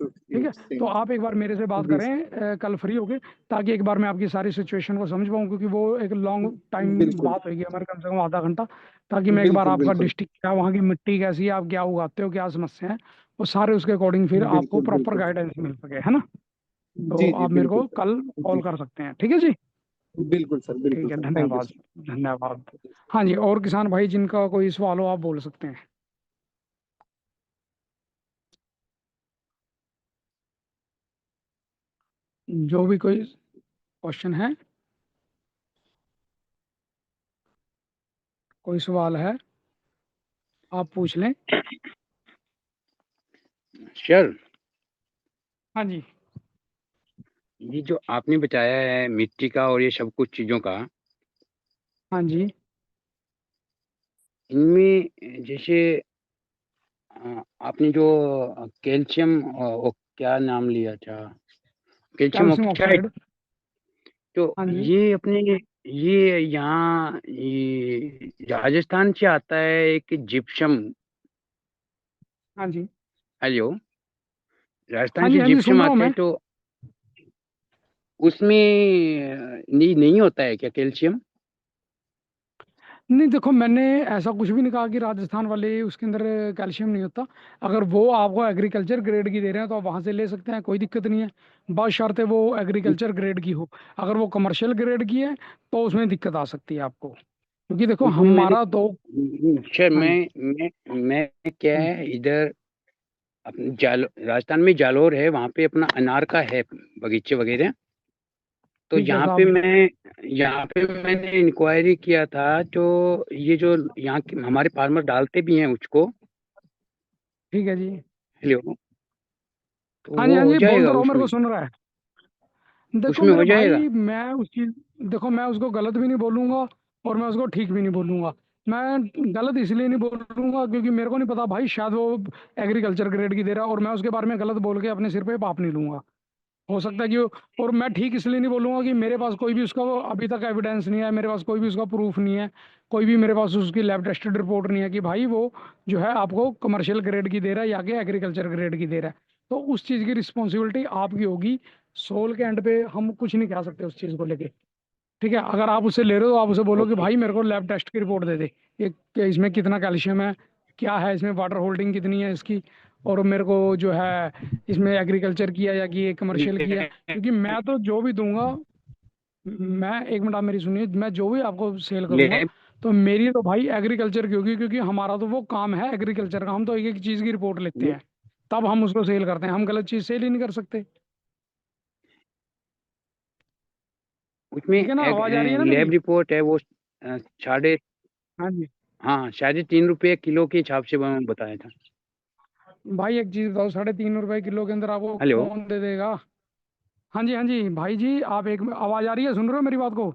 S1: ठीक
S3: सुखदेव
S1: है। तो
S3: सिंह।
S1: आप एक बार मेरे से बात
S3: जी
S1: करें कल फ्री होके, ताकि एक बार मैं आपकी सारी सिचुएशन को समझ पाऊँ, क्योंकि वो एक लॉन्ग टाइम
S3: बिल्कुल
S1: बात होगी हमारे, कम से कम आधा घंटा। ताकि मैं एक बार
S3: बिल्कुल।
S1: आपका
S3: बिल्कुल
S1: डिस्ट्रिक्ट क्या, वहाँ की मिट्टी कैसी है, आप क्या उगाते हो, क्या समस्या है, वो सारे उसके अकॉर्डिंग फिर आपको
S3: बिल्कुल।
S1: प्रॉपर
S3: बिल्कुल।
S1: गाइडेंस मिल सके, है ना। तो
S3: जी जी
S1: आप मेरे
S3: बिल्कुल
S1: को
S3: सर।
S1: कल कॉल
S3: जी
S1: कर सकते हैं, ठीक है जी।
S3: बिल्कुल सर, बिल्कुल
S1: ठीक है,
S3: सर, थैंक यू
S1: धन्यवाद।
S3: सर।
S1: धन्यवाद। हाँ जी, और किसान भाई जिनका कोई सवाल हो, आप बोल सकते हैं। जो भी कोई क्वेश्चन है, कोई सवाल है, आप पूछ लें।
S4: सर,
S1: हाँ जी।
S4: ये जो आपने बताया है मिट्टी का और ये सब कुछ चीज़ों का,
S1: हाँ जी।
S4: इनमें जैसे आपने जो कैल्शियम वो क्या नाम लिया था, कैल्शियम
S1: कैल्शियम
S4: ऑक्साइड,
S1: ऑक्साइड।
S4: तो
S1: हाँ जी।
S4: ये अपने ये यहाँ ये राजस्थान से आता है एक जिप्सम।
S1: हाँ जी।
S4: हेलो,
S1: हाँ
S4: राजस्थान
S1: जी।
S4: से
S1: हाँ जी,
S4: जिप्सम
S1: सुन रहा हूँ
S4: आता है,
S1: मैं।
S4: तो उसमें नहीं नहीं होता है क्या कैल्शियम?
S1: नहीं, देखो, मैंने ऐसा कुछ भी नहीं कहा कि राजस्थान वाले उसके अंदर कैल्शियम नहीं होता। अगर वो आपको एग्रीकल्चर ग्रेड की दे रहे हैं, तो आप वहाँ से ले सकते हैं, कोई दिक्कत नहीं है। बस शर्त है वो एग्रीकल्चर ग्रेड की हो। अगर वो कमर्शियल ग्रेड की है, तो उसमें दिक्कत आ सकती है आपको, क्योंकि देखो
S4: उसमें मैंने
S1: हमारा तो।
S4: सर
S1: हाँ जी।
S4: मैं क्या
S1: हम्म,
S4: है इधर अपने राजस्थान में जालोर है, वहाँ पे अपना अनार का है बगीचे वगैरह। तो
S1: ठीक है
S4: पे
S1: साहब।
S4: मैं यहाँ पे मैंने इंक्वायरी किया था, तो ये जो यहाँ हमारे फार्मर डालते भी हैं उसको।
S1: ठीक है जी।
S4: हेलो, तो
S1: हाँ जी,
S4: वो
S1: हाँ
S4: हो
S1: जी, बोल
S4: जाएगा
S1: तो रहा हूँ, मेरे
S4: उसमें?
S1: को सुन रहा है। देखो
S4: उसमें
S1: मेरे
S4: हो जाएगा?
S1: भाई, मैं उस चीज, देखो मैं उसको गलत भी नहीं बोलूंगा, और मैं उसको ठीक भी नहीं बोलूंगा। मैं गलत इसलिए नहीं बोलूंगा, क्योंकि मेरे को नहीं पता भाई, शायद वो एग्रीकल्चर ग्रेड की दे रहा है, और मैं उसके बारे में गलत बोल के अपने सिर पे पाप नहीं लूंगा। हो सकता है कि और मैं ठीक इसलिए नहीं बोलूंगा कि मेरे पास कोई भी उसका वो अभी तक एविडेंस नहीं है, मेरे पास कोई भी उसका प्रूफ नहीं है, कोई भी मेरे पास उसकी लैब टेस्टेड रिपोर्ट नहीं है कि भाई वो जो है आपको कमर्शियल ग्रेड की दे रहा है या कि एग्रीकल्चर ग्रेड की दे रहा है। तो उस चीज़ की रिस्पॉन्सिबिलिटी आपकी होगी। सोल के एंड पे हम कुछ नहीं कह सकते उस चीज़ को लेके। ठीक है, अगर आप उससे ले रहे हो, तो आप उसे बोलो कि
S4: ओके।
S1: भाई मेरे को लैब टेस्ट की रिपोर्ट दे दे, ये कि इसमें कितना कैल्शियम है, क्या है इसमें, वाटर होल्डिंग कितनी है इसकी, और मेरे को जो है इसमें एग्रीकल्चर किया या कि कमर्शियल किया। क्योंकि मैं तो जो भी दूंगा, मैं, एक मिनट आप मेरी सुनिए, मैं जो भी आपको सेल करूंगा,
S4: लैब।
S1: तो मेरी तो भाई एग्रीकल्चर की होगी, क्योंकि हमारा तो वो काम है एग्रीकल्चर का। हम तो एक एक चीज़ की रिपोर्ट लेते हैं, तब हम उसको सेल करते हैं। हम गलत चीज़ सेल ही नहीं कर सकते।
S4: उसमें
S1: ठीक है ना, आवाज आ रही है ना
S4: लैब
S1: मेरी?
S4: रिपोर्ट है वो साढ़े
S1: हाँ जी।
S4: हाँ 3.5 रुपये किलो के हिसाब से बताया था।
S1: भाई एक चीज बताओ, 3.5 रुपए किलो के अंदर आपको
S4: हेलो।
S1: कौन दे देगा? हाँ जी, हाँ जी भाई जी, आप एक आवाज आ रही है, सुन रहे हो मेरी बात को?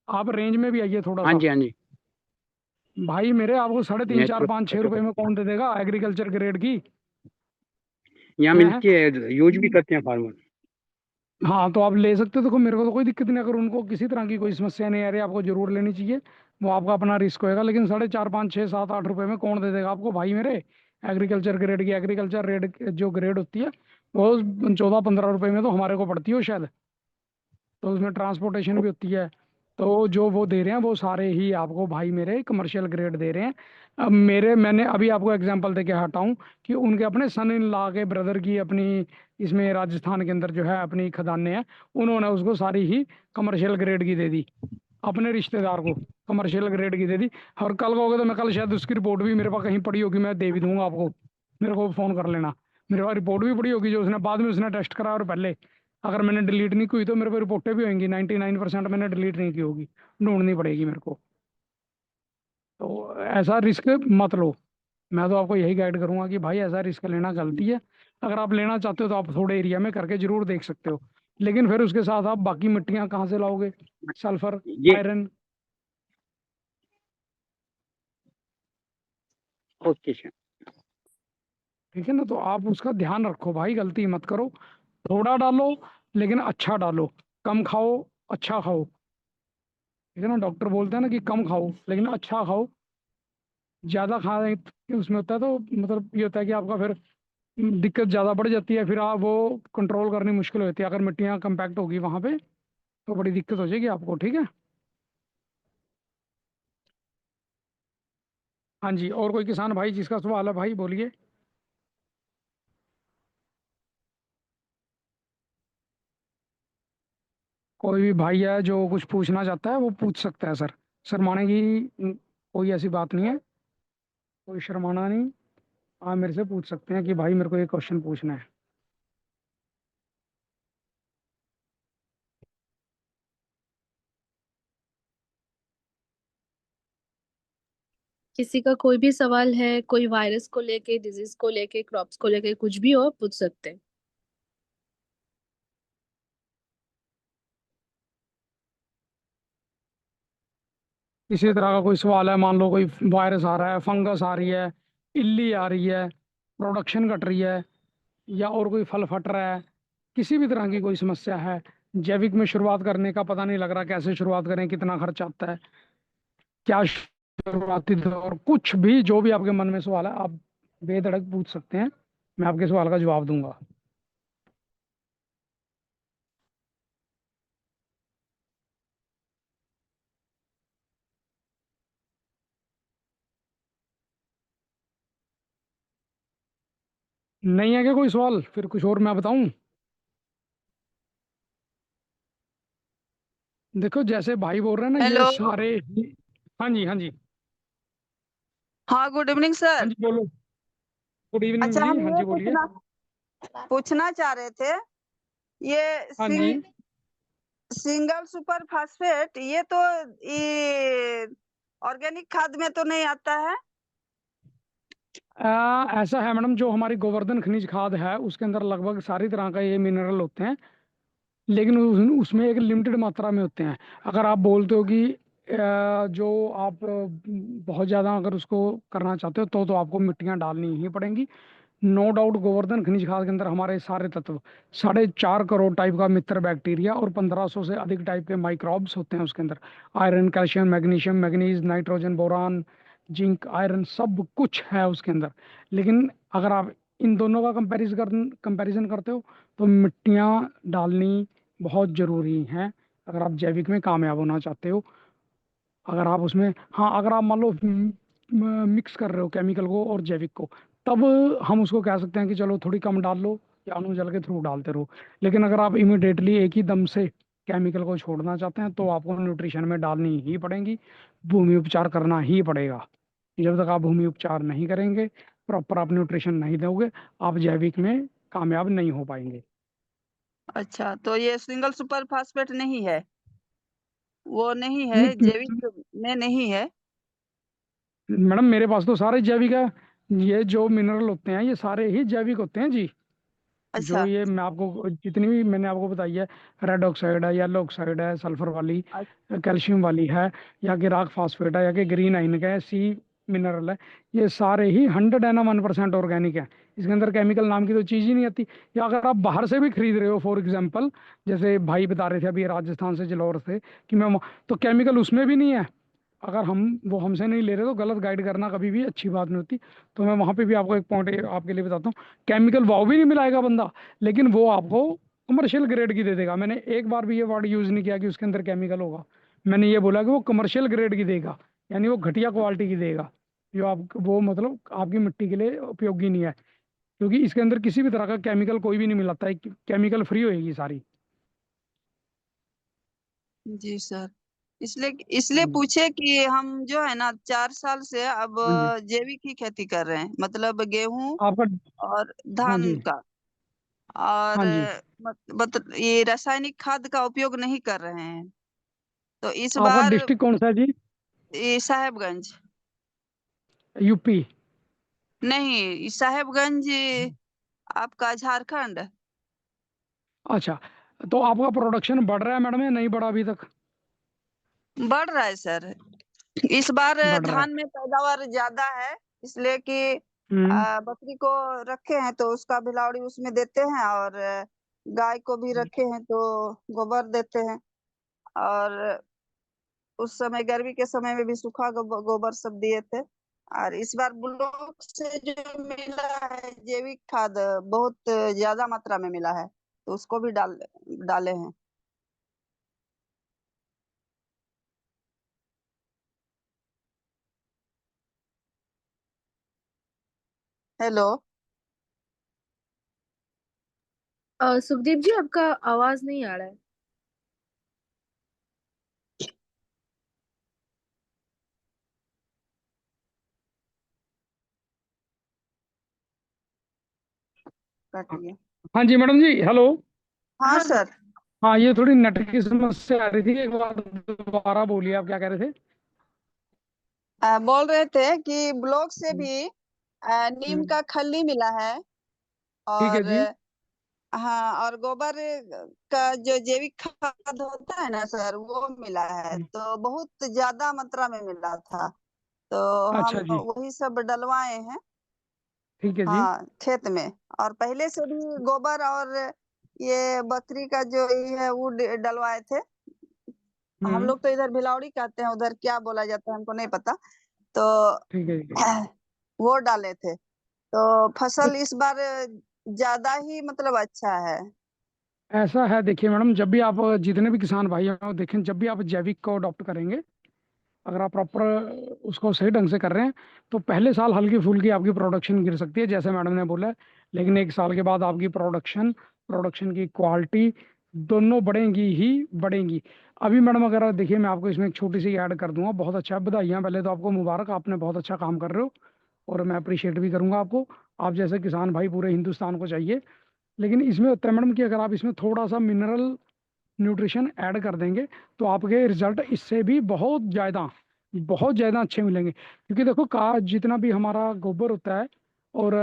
S1: आप रेंज में भी आइए थोड़ा
S4: हाँ
S1: सा।
S4: जी हाँ जी।
S1: भाई मेरे आपको 3.5, 4,
S4: नेटवर्क
S1: 5, 6
S4: अच्छा
S1: रुपए में कौन दे देगा एग्रीकल्चर ग्रेड की?
S4: यहाँ
S1: हैं?
S4: मिलती है, यूज भी करते हैं फार्मर।
S1: हाँ तो आप ले सकते हो, देखो मेरे को तो कोई दिक्कत नहीं, अगर उनको किसी तरह की कोई समस्या नहीं आ रही आपको जरूर लेनी चाहिए, वो आपका अपना रिस्क होएगा। लेकिन 4.5, 5, 6, 7, 8 रुपए में कौन दे देगा आपको भाई मेरे? एग्रीकल्चर ग्रेड की, एग्रीकल्चर रेड जो ग्रेड होती है वो 14, 15 रुपए में तो हमारे को पड़ती है शायद, तो उसमें ट्रांसपोर्टेशन भी होती है। तो जो वो दे रहे हैं वो सारे ही आपको भाई मेरे कमर्शियल ग्रेड दे रहे हैं। अब मैंने अभी आपको एग्जांपल दे के हटाऊं कि उनके अपने सन इन लॉ के ब्रदर की अपनी इसमें राजस्थान के अंदर जो है अपनी खदानें हैं, उन्होंने उसको सारी ही कमर्शियल ग्रेड की दे दी, अपने रिश्तेदार को कमर्शियल ग्रेड की दे दी। और कल को होगा तो मैं कल शायद उसकी रिपोर्ट भी मेरे पास कहीं पड़ी होगी, मैं दे भी दूंगा आपको, मेरे को फ़ोन कर लेना। मेरे पास रिपोर्ट भी पड़ी होगी जो उसने बाद में उसने टेस्ट करा, और पहले अगर मैंने डिलीट नहीं की हुई तो मेरे पास रिपोर्टें भी होंगी, 99% मैंने डिलीट नहीं की होगी, ढूंढनी पड़ेगी मेरे को। तो ऐसा रिस्क मत लो, मैं तो आपको यही गाइड करूंगा कि भाई ऐसा रिस्क लेना गलती है। अगर आप लेना चाहते हो तो आप थोड़े एरिया में करके जरूर देख सकते हो, लेकिन फिर उसके साथ आप बाकी मिट्टियां कहाँ से लाओगे? सल्फर,
S4: ये
S1: आयरन।
S4: Okay sir.
S1: ठीक है ना, तो आप उसका ध्यान रखो भाई, गलती मत करो। थोड़ा डालो लेकिन अच्छा डालो, कम खाओ अच्छा खाओ। ठीक है ना, डॉक्टर बोलते हैं ना कि कम खाओ लेकिन अच्छा खाओ। ज़्यादा खाने के उसमें होता है तो मतलब ये होता है कि आपका फिर दिक्कत ज़्यादा बढ़ जाती है, फिर आप वो कंट्रोल करनी मुश्किल होती है। अगर मिट्टियाँ कम्पैक्ट होगी वहाँ पे तो बड़ी दिक्कत हो जाएगी आपको। ठीक है। हाँ जी, और कोई किसान भाई जिसका सवाल है भाई बोलिए। कोई भी भाई है जो कुछ पूछना चाहता है वो पूछ सकता है सर, शर्माने की कोई ऐसी बात नहीं है, कोई शर्माना नहीं। आप मेरे से पूछ सकते हैं कि भाई मेरे को ये क्वेश्चन पूछना है।
S2: किसी का कोई भी सवाल है, कोई वायरस को लेके, डिजीज को लेके, क्रॉप्स को लेके, कुछ भी हो पूछ सकते हैं।
S1: इसी तरह का कोई सवाल है, मान लो कोई वायरस आ रहा है, फंगस आ रही है, इल्ली आ रही है, प्रोडक्शन घट रही है, या और कोई फल फट रहा है, किसी भी तरह की कोई समस्या है, जैविक में शुरुआत करने का पता नहीं लग रहा, कैसे शुरुआत करें, कितना खर्च आता है, क्या शुरुआती दौर, कुछ भी जो भी आपके मन में सवाल है आप बेधड़क पूछ सकते हैं, मैं आपके सवाल का जवाब दूंगा। नहीं है क्या कोई सवाल? फिर कुछ और मैं बताऊं? देखो जैसे भाई बोल रहे हैं ना ये
S5: हेलो।
S1: सारे हाँ जी, हाँ जी।
S5: हाँ, गुड इवनिंग
S1: हाँ
S5: सर।
S1: जी बोलो। गुड इवनिंग
S5: अच्छा,
S1: जी,
S5: हम
S1: हाँ
S5: ये
S1: जी बोलिए।
S5: पूछना चाह रहे थे, ये
S1: हाँ जी।
S5: सिंगल सुपर फास्फेट ये तो ये ऑर्गेनिक खाद में तो नहीं आता है?
S1: ऐसा है मैडम, जो हमारी गोवर्धन खनिज खाद है उसके अंदर लगभग सारी तरह का ये मिनरल होते हैं, लेकिन उसमें एक लिमिटेड मात्रा में होते हैं। अगर आप बोलते हो कि जो आप बहुत ज़्यादा अगर उसको करना चाहते हो तो आपको मिट्टियाँ डालनी ही पड़ेंगी। नो डाउट गोवर्धन खनिज खाद के अंदर हमारे सारे तत्व, 4.5 करोड़ टाइप का मित्र बैक्टीरिया और 1500 से अधिक टाइप के माइक्रोब्स होते हैं उसके अंदर। Iron, calcium, magnesium, manganese, nitrogen, boron, zinc, iron सब कुछ है उसके अंदर। लेकिन अगर आप इन दोनों का कंपैरिजन करते हो तो मिट्टियाँ डालनी बहुत ज़रूरी हैं अगर आप जैविक में कामयाब होना चाहते हो। अगर आप उसमें, हाँ अगर आप मान लो मिक्स कर रहे हो केमिकल को और जैविक को, तब हम उसको कह सकते हैं कि चलो थोड़ी कम डाल लो या अनुजल के थ्रू डालते रहो। लेकिन अगर आप इमिडिएटली एक ही दम से केमिकल को छोड़ना चाहते हैं तो आपको न्यूट्रिशन में डालनी ही पड़ेंगी, भूमि उपचार करना ही पड़ेगा। जब तक आप भूमि उपचार नहीं करेंगे, प्रॉपर आप न्यूट्रिशन नहीं दोगे, आप जैविक में कामयाब नहीं हो पाएंगे।
S5: अच्छा, तो ये सिंगल सुपर फास्फेट नहीं है, वो नहीं है,
S1: नहीं
S5: जैविक में नहीं है।
S1: मैडम, मेरे पास तो सारे जैविक है। ये जो मिनरल होते हैं ये सारे ही जैविक होते हैं जी। जो
S5: अच्छा।
S1: ये मैं आपको जितनी भी मैंने आपको बताई है, रेड ऑक्साइड है, येलो ऑक्साइड है, सल्फर वाली, कैल्शियम वाली है, या कि रॉक फास्फेट है, या कि ग्रीन आइन का है, सी मिनरल है, ये सारे ही 101% ऑर्गेनिक है। इसके अंदर केमिकल नाम की तो चीज़ ही नहीं आती। या अगर आप बाहर से भी खरीद रहे हो, फॉर एग्जांपल, जैसे भाई बता रहे थे अभी राजस्थान से, जलौर से, कि तो केमिकल उसमें भी नहीं है। अगर वो हमसे नहीं ले रहे तो गलत गाइड करना कभी भी अच्छी बात नहीं होती। तो मैं वहाँ पे भी आपको एक पॉइंट आपके लिए बताता हूँ। केमिकल वो भी नहीं मिलाएगा बंदा, लेकिन वो आपको कमर्शियल ग्रेड की दे देगा। मैंने एक बार भी ये वर्ड यूज़ नहीं किया कि उसके अंदर केमिकल होगा। मैंने ये बोला कि वो कमर्शियल ग्रेड की देगा, यानी वो घटिया क्वालिटी की देगा, जो आप वो मतलब आपकी मिट्टी के लिए उपयोगी नहीं है। क्योंकि इसके अंदर किसी भी तरह का केमिकल कोई भी नहीं मिलाता है, केमिकल फ्री होएगी सारी।
S5: जी सर, इसलिए इसलिए
S1: हाँ
S5: पूछे कि हम जो है ना 4 साल से अब
S1: जी।
S5: जैविक ही खेती कर रहे हैं, मतलब गेहूं
S1: आपका।
S5: और
S1: हाँ
S5: धान
S1: जी।
S5: का। और
S1: हाँ जी।
S5: ये रासायनिक खाद का उपयोग नहीं कर रहे हैं। तो इस
S1: आपका
S5: बार
S1: डिस्ट्रिक्ट कौन सा है जी?
S5: ये साहेबगंज।
S1: यूपी?
S5: नहीं, साहेबगंज आपका झारखंड।
S1: अच्छा, तो आपका प्रोडक्शन बढ़ रहा है मैडम या नहीं बढ़ा अभी तक?
S5: बढ़ रहा है सर। इस बार
S1: बढ़ रहा है।
S5: धान में पैदावार ज्यादा है, इसलिए कि
S1: हम्म।
S5: बकरी को रखे हैं तो उसका बिलावड़ी उसमें देते हैं, और गाय को भी रखे हैं तो गोबर देते हैं। और उस समय गर्मी के समय में भी सूखा गोबर सब दिए थे। और इस बार ब्लॉक से जो मिला है जैविक खाद, बहुत ज्यादा मात्रा में मिला है, तो उसको भी डाले हैं। हेलो।
S2: सुखदीप जी, आपका आवाज नहीं आ रहा है।
S5: काटिए।
S1: हाँ जी मैडम जी, हेलो।
S5: हाँ
S2: हाँ हाँ।
S5: सर।
S1: हाँ, ये थोड़ी नेट की समस्या आ रही थी, एक बार दोबारा बोलिए, आप क्या कह रहे थे?
S5: बोल रहे थे कि ब्लॉक से
S1: हम्म।
S5: भी नीम
S1: हम्म।
S5: का खल्ली मिला है।
S1: ठीक है
S5: और
S1: जी।
S5: हाँ, और गोबर का जो जैविक खाद होता है ना सर, वो मिला है,
S1: हम्म।
S5: तो बहुत ज्यादा मात्रा में मिला था। तो हम
S1: अच्छा जी।
S5: वही सब डलवाए हैं।
S1: ठीक है जी।
S5: हाँ, खेत में। और पहले से भी गोबर और ये बकरी का जो ये है वो डलवाए थे। हम
S1: हम्म।
S5: लोग तो इधर भिलौड़ी कहते हैं, उधर क्या बोला जाता है हमको नहीं पता। तो
S1: ठीक है जी।
S5: वो डाले थे, तो फसल इस बार ज्यादा ही मतलब अच्छा है।
S1: ऐसा है, देखिए मैडम, जब भी आप, जितने भी किसान भाई हैं, देखें, जब भी आप जैविक को अडॉप्ट करेंगे, अगर आप प्रॉपर उसको सही ढंग से कर रहे हैं, तो पहले साल हल्की फुल्की आपकी प्रोडक्शन गिर सकती है, जैसे मैडम ने बोला है। लेकिन एक साल के बाद आपकी प्रोडक्शन प्रोडक्शन की क्वालिटी दोनों बढ़ेंगी ही बढ़ेंगी। अभी मैडम, अगर आप देखिए, मैं आपको इसमें एक छोटी सी ऐड कर दूंगा। बहुत अच्छा, बधाइयाँ पहले तो आपको, मुबारक, आपने बहुत अच्छा काम कर रहे हो, और मैं अप्रिशिएट भी करूंगा आपको। आप जैसे किसान भाई पूरे हिंदुस्तान को चाहिए। लेकिन इसमें होता है मैडम कि अगर आप इसमें थोड़ा सा मिनरल न्यूट्रिशन ऐड कर देंगे, तो आपके रिजल्ट इससे भी बहुत ज़्यादा अच्छे मिलेंगे। क्योंकि देखो, का जितना भी हमारा गोबर होता है, और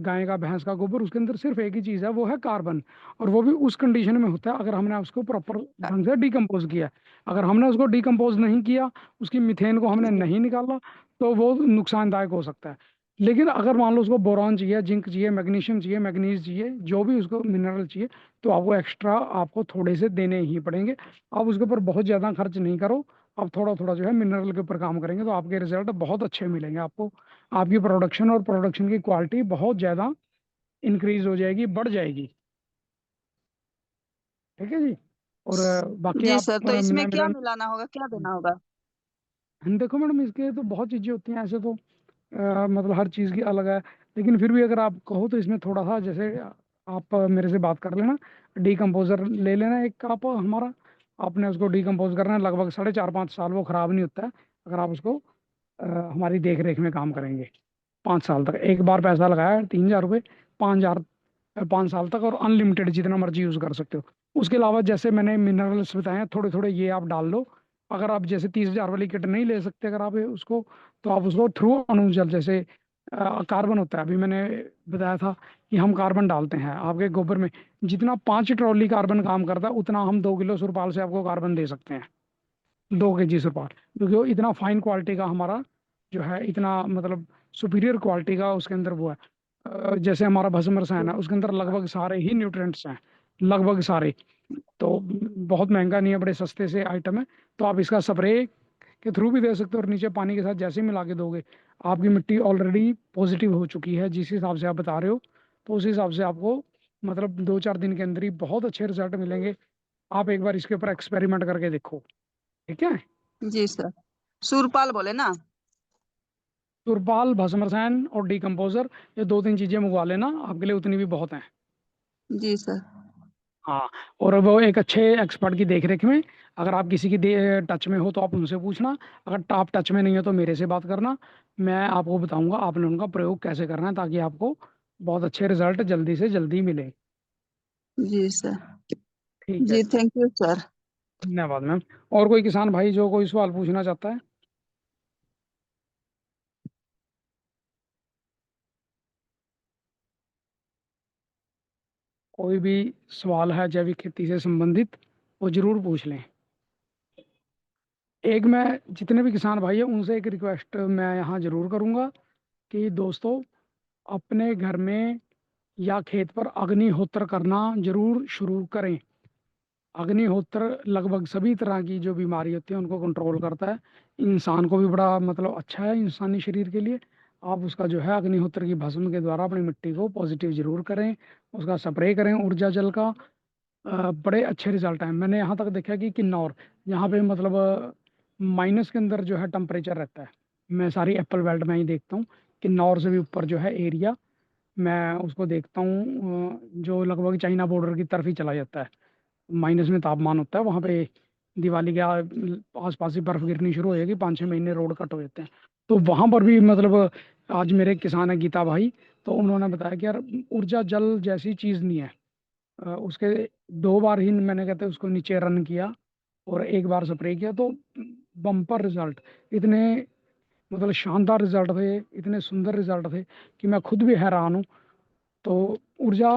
S1: गाय का, भैंस का गोबर, उसके अंदर सिर्फ एक ही चीज़ है, वो है कार्बन। और वो भी उस कंडीशन में होता है अगर हमने उसको प्रॉपर ढंग से डिकम्पोज किया। अगर हमने उसको डिकम्पोज नहीं किया, उसकी मीथेन को हमने
S5: जी।
S1: नहीं निकाला, तो वो नुकसानदायक हो सकता है। लेकिन अगर मान लो उसको बोरॉन चाहिए, जिंक चाहिए, मैग्नीशियम चाहिए, मैग्नीज चाहिए, जो भी उसको मिनरल चाहिए, तो आपको एक्स्ट्रा, आपको थोड़े से देने ही पड़ेंगे। आप उसके ऊपर बहुत ज़्यादा खर्च नहीं करो। आप थोड़ा थोड़ा जो है मिनरल के ऊपर काम करेंगे, तो आपके रिजल्ट बहुत अच्छे मिलेंगे आपको। आपकी प्रोडक्शन और प्रोडक्शन की क्वालिटी बहुत ज़्यादा इंक्रीज हो जाएगी, बढ़ जाएगी। ठीक है जी। और बाकी
S5: जी
S1: आप
S5: सर, तो इसमें क्या
S1: मिनरल,
S5: मिलाना होगा, क्या देना होगा?
S1: देखो मैडम, इसके तो बहुत चीज़ें होती हैं ऐसे तो, मतलब हर चीज़ की अलग है। लेकिन फिर भी अगर आप कहो तो इसमें थोड़ा सा, जैसे आप मेरे से बात कर लेना, डीकम्पोजर ले लेना एक कप हमारा। आपने उसको डीकम्पोज करना है, लगभग 4.5 5 साल वो ख़राब नहीं होता है, अगर आप उसको हमारी देख रेख में काम करेंगे। 5 साल तक, एक बार पैसा लगाया 3,000 रुपये, 5,000 5 साल तक, और अनलिमिटेड जितना मर्जी यूज़ कर सकते हो। उसके अलावा जैसे मैंने मिनरल्स बताए हैं, थोड़े थोड़े ये आप डाल लो। अगर आप जैसे 30,000 वाली किट नहीं ले सकते अगर आप उसको, तो आप उसको थ्रू अणुजल, जैसे कार्बन होता है, अभी मैंने बताया था कि हम कार्बन डालते हैं आपके गोबर में। जितना 5 ट्रॉली कार्बन काम करता है, उतना हम 2 किलो सुरपाल से आपको कार्बन दे सकते हैं, 2 kg सुरपाल, क्योंकि वो इतना फाइन क्वालिटी का हमारा जो है, इतना मतलब सुपीरियर क्वालिटी का उसके अंदर वो है। जैसे हमारा भस्म रसायन है, उसके अंदर लगभग सारे ही न्यूट्रिएंट्स हैं, लगभग सारे। तो बहुत महंगा नहीं है, बड़े सस्ते से आइटम है। तो आप इसका स्प्रे के थ्रू भी दे सकते हो, और नीचे पानी के साथ जैसे ही मिला के दोगे, आपकी मिट्टी ऑलरेडी पॉजिटिव हो चुकी है जिस हिसाब से आप बता रहे हो। तो उस हिसाब से आपको मतलब 2-4 दिन के अंदर ही बहुत अच्छे रिजल्ट मिलेंगे। आप एक बार इसके ऊपर एक्सपेरिमेंट करके देखो, ठीक है।
S5: जी सर। सुरपाल बोले ना?
S1: तुरपाल, भस्म रसायन और डीकम्पोजर, ये 2-3 चीजें मंगवा लेना, आपके लिए उतनी भी बहुत हैं।
S5: जी सर।
S1: हाँ, और वो एक अच्छे एक्सपर्ट की देखरेख में, अगर आप किसी की टच में हो तो आप उनसे पूछना, अगर आप टच में नहीं हो तो मेरे से बात करना। मैं आपको बताऊंगा आपने उनका प्रयोग कैसे करना है, ताकि आपको बहुत अच्छे रिजल्ट जल्दी से जल्दी मिले।
S5: जी सर।
S1: ठीक है,
S5: जी थैंक यू सर।
S1: धन्यवाद मैम। और कोई किसान भाई जो कोई सवाल पूछना चाहता है? कोई भी सवाल है जैविक खेती से संबंधित, वो जरूर पूछ लें। एक मैं जितने भी किसान भाई हैं उनसे एक रिक्वेस्ट मैं यहाँ जरूर करूँगा कि दोस्तों, अपने घर में या खेत पर अग्निहोत्र करना जरूर शुरू करें। अग्निहोत्र लगभग सभी तरह की जो बीमारी होती है उनको कंट्रोल करता है। इंसान को भी बड़ा मतलब अच्छा है, इंसानी शरीर के लिए। आप उसका जो है अग्निहोत्र की भस्म के द्वारा अपनी मिट्टी को पॉजिटिव जरूर करें, उसका स्प्रे करें ऊर्जा जल का। बड़े अच्छे रिजल्ट हैं। मैंने यहाँ तक देखा कि किन्नौर, यहाँ पे मतलब माइनस के अंदर जो है टेम्परेचर रहता है। मैं सारी एप्पल बेल्ट में ही देखता हूँ, किन्नौर से भी ऊपर जो है एरिया, मैं उसको देखता हूँ जो लगभग चाइना बॉर्डर की तरफ ही चला जाता है। माइनस में तापमान होता है वहाँ पे। दिवाली के आसपास ही बर्फ गिरनी शुरू हो जाएगी, 5-6 महीने रोड कट हो जाते हैं। तो वहाँ पर भी मतलब आज मेरे एक किसान है गीता भाई, तो उन्होंने बताया कि यार ऊर्जा जल जैसी चीज़ नहीं है। उसके 2 बार ही मैंने कहते उसको नीचे रन किया और 1 बार स्प्रे किया, तो बम्पर रिजल्ट, इतने मतलब शानदार रिजल्ट थे, इतने सुंदर रिजल्ट थे कि मैं खुद भी हैरान हूँ। तो ऊर्जा,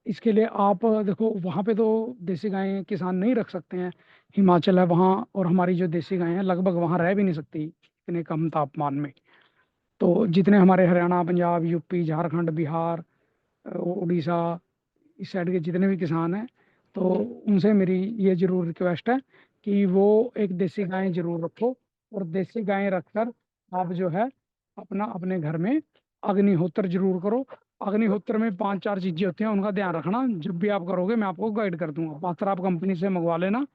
S1: इसके लिए आप देखो वहाँ पे तो देसी गायें किसान नहीं रख सकते हैं, हिमाचल है वहाँ, और हमारी जो देसी गायें हैं लगभग वहाँ रह भी नहीं सकती इतने कम तापमान में। तो जितने हमारे हरियाणा, पंजाब, यूपी, झारखंड, बिहार, उड़ीसा, इस साइड के जितने भी किसान हैं, तो उनसे मेरी ये जरूर रिक्वेस्ट है कि वो एक देसी गाय जरूर रखो, और देसी गाय रखकर आप जो है अपना अपने घर में अग्निहोत्र जरूर करो। अग्निहोत्र में 5-4 चीजें होती हैं, उनका ध्यान रखना। जब भी आप करोगे मैं आपको गाइड कर दूंगा। पात्र आप कंपनी से मंगवा लेना,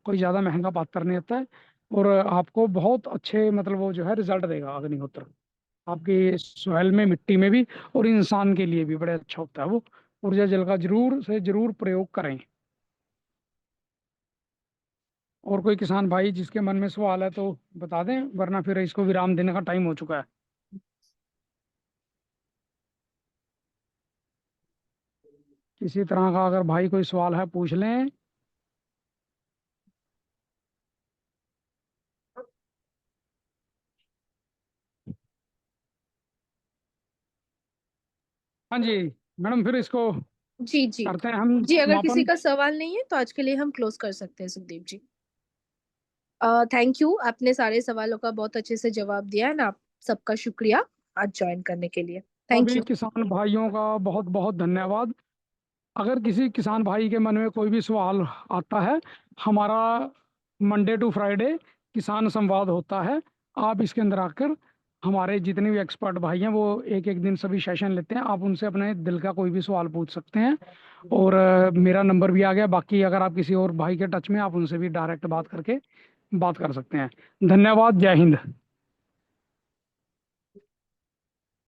S1: कोई ज़्यादा महंगा पात्र नहीं होता है, और आपको बहुत अच्छे मतलब वो जो है रिजल्ट देगा अग्निहोत्र, आपकी सॉइल में, मिट्टी में भी, और इंसान के लिए भी बड़े अच्छा होता है वो। ऊर्जा जल का जरूर से जरूर प्रयोग करें। और कोई किसान भाई जिसके मन में सवाल है तो बता दें, वरना फिर इसको विराम देने का टाइम हो चुका है। किसी तरह का अगर भाई कोई सवाल है पूछ लें। हाँ जी मैडम, फिर इसको
S2: जी जी।
S1: करते हैं हम
S2: जी अगर किसी
S1: समापन।
S2: का सवाल नहीं है तो आज के लिए हम क्लोज कर सकते हैं सुखदीप जी। थैंक यू, आपने सारे सवालों का बहुत अच्छे से जवाब दिया है ना। आप सबका शुक्रिया आज ज्वाइन करने के लिए। थैंक
S1: सभी
S2: यू।
S1: किसान भाइयों का बहुत बहुत धन्यवाद। अगर किसी किसान भाई के मन में कोई भी सवाल आता है, हमारा मंडे टू फ्राइडे किसान संवाद होता है। आप इसके अंदर आकर, हमारे जितने भी एक्सपर्ट भाई हैं वो एक एक दिन सभी सेशन लेते हैं, आप उनसे अपने दिल का कोई भी सवाल पूछ सकते हैं। और मेरा नंबर भी आ गया, बाकी अगर आप किसी और भाई के टच में, आप उनसे भी डायरेक्ट बात करके बात कर सकते हैं। धन्यवाद, जय हिंद।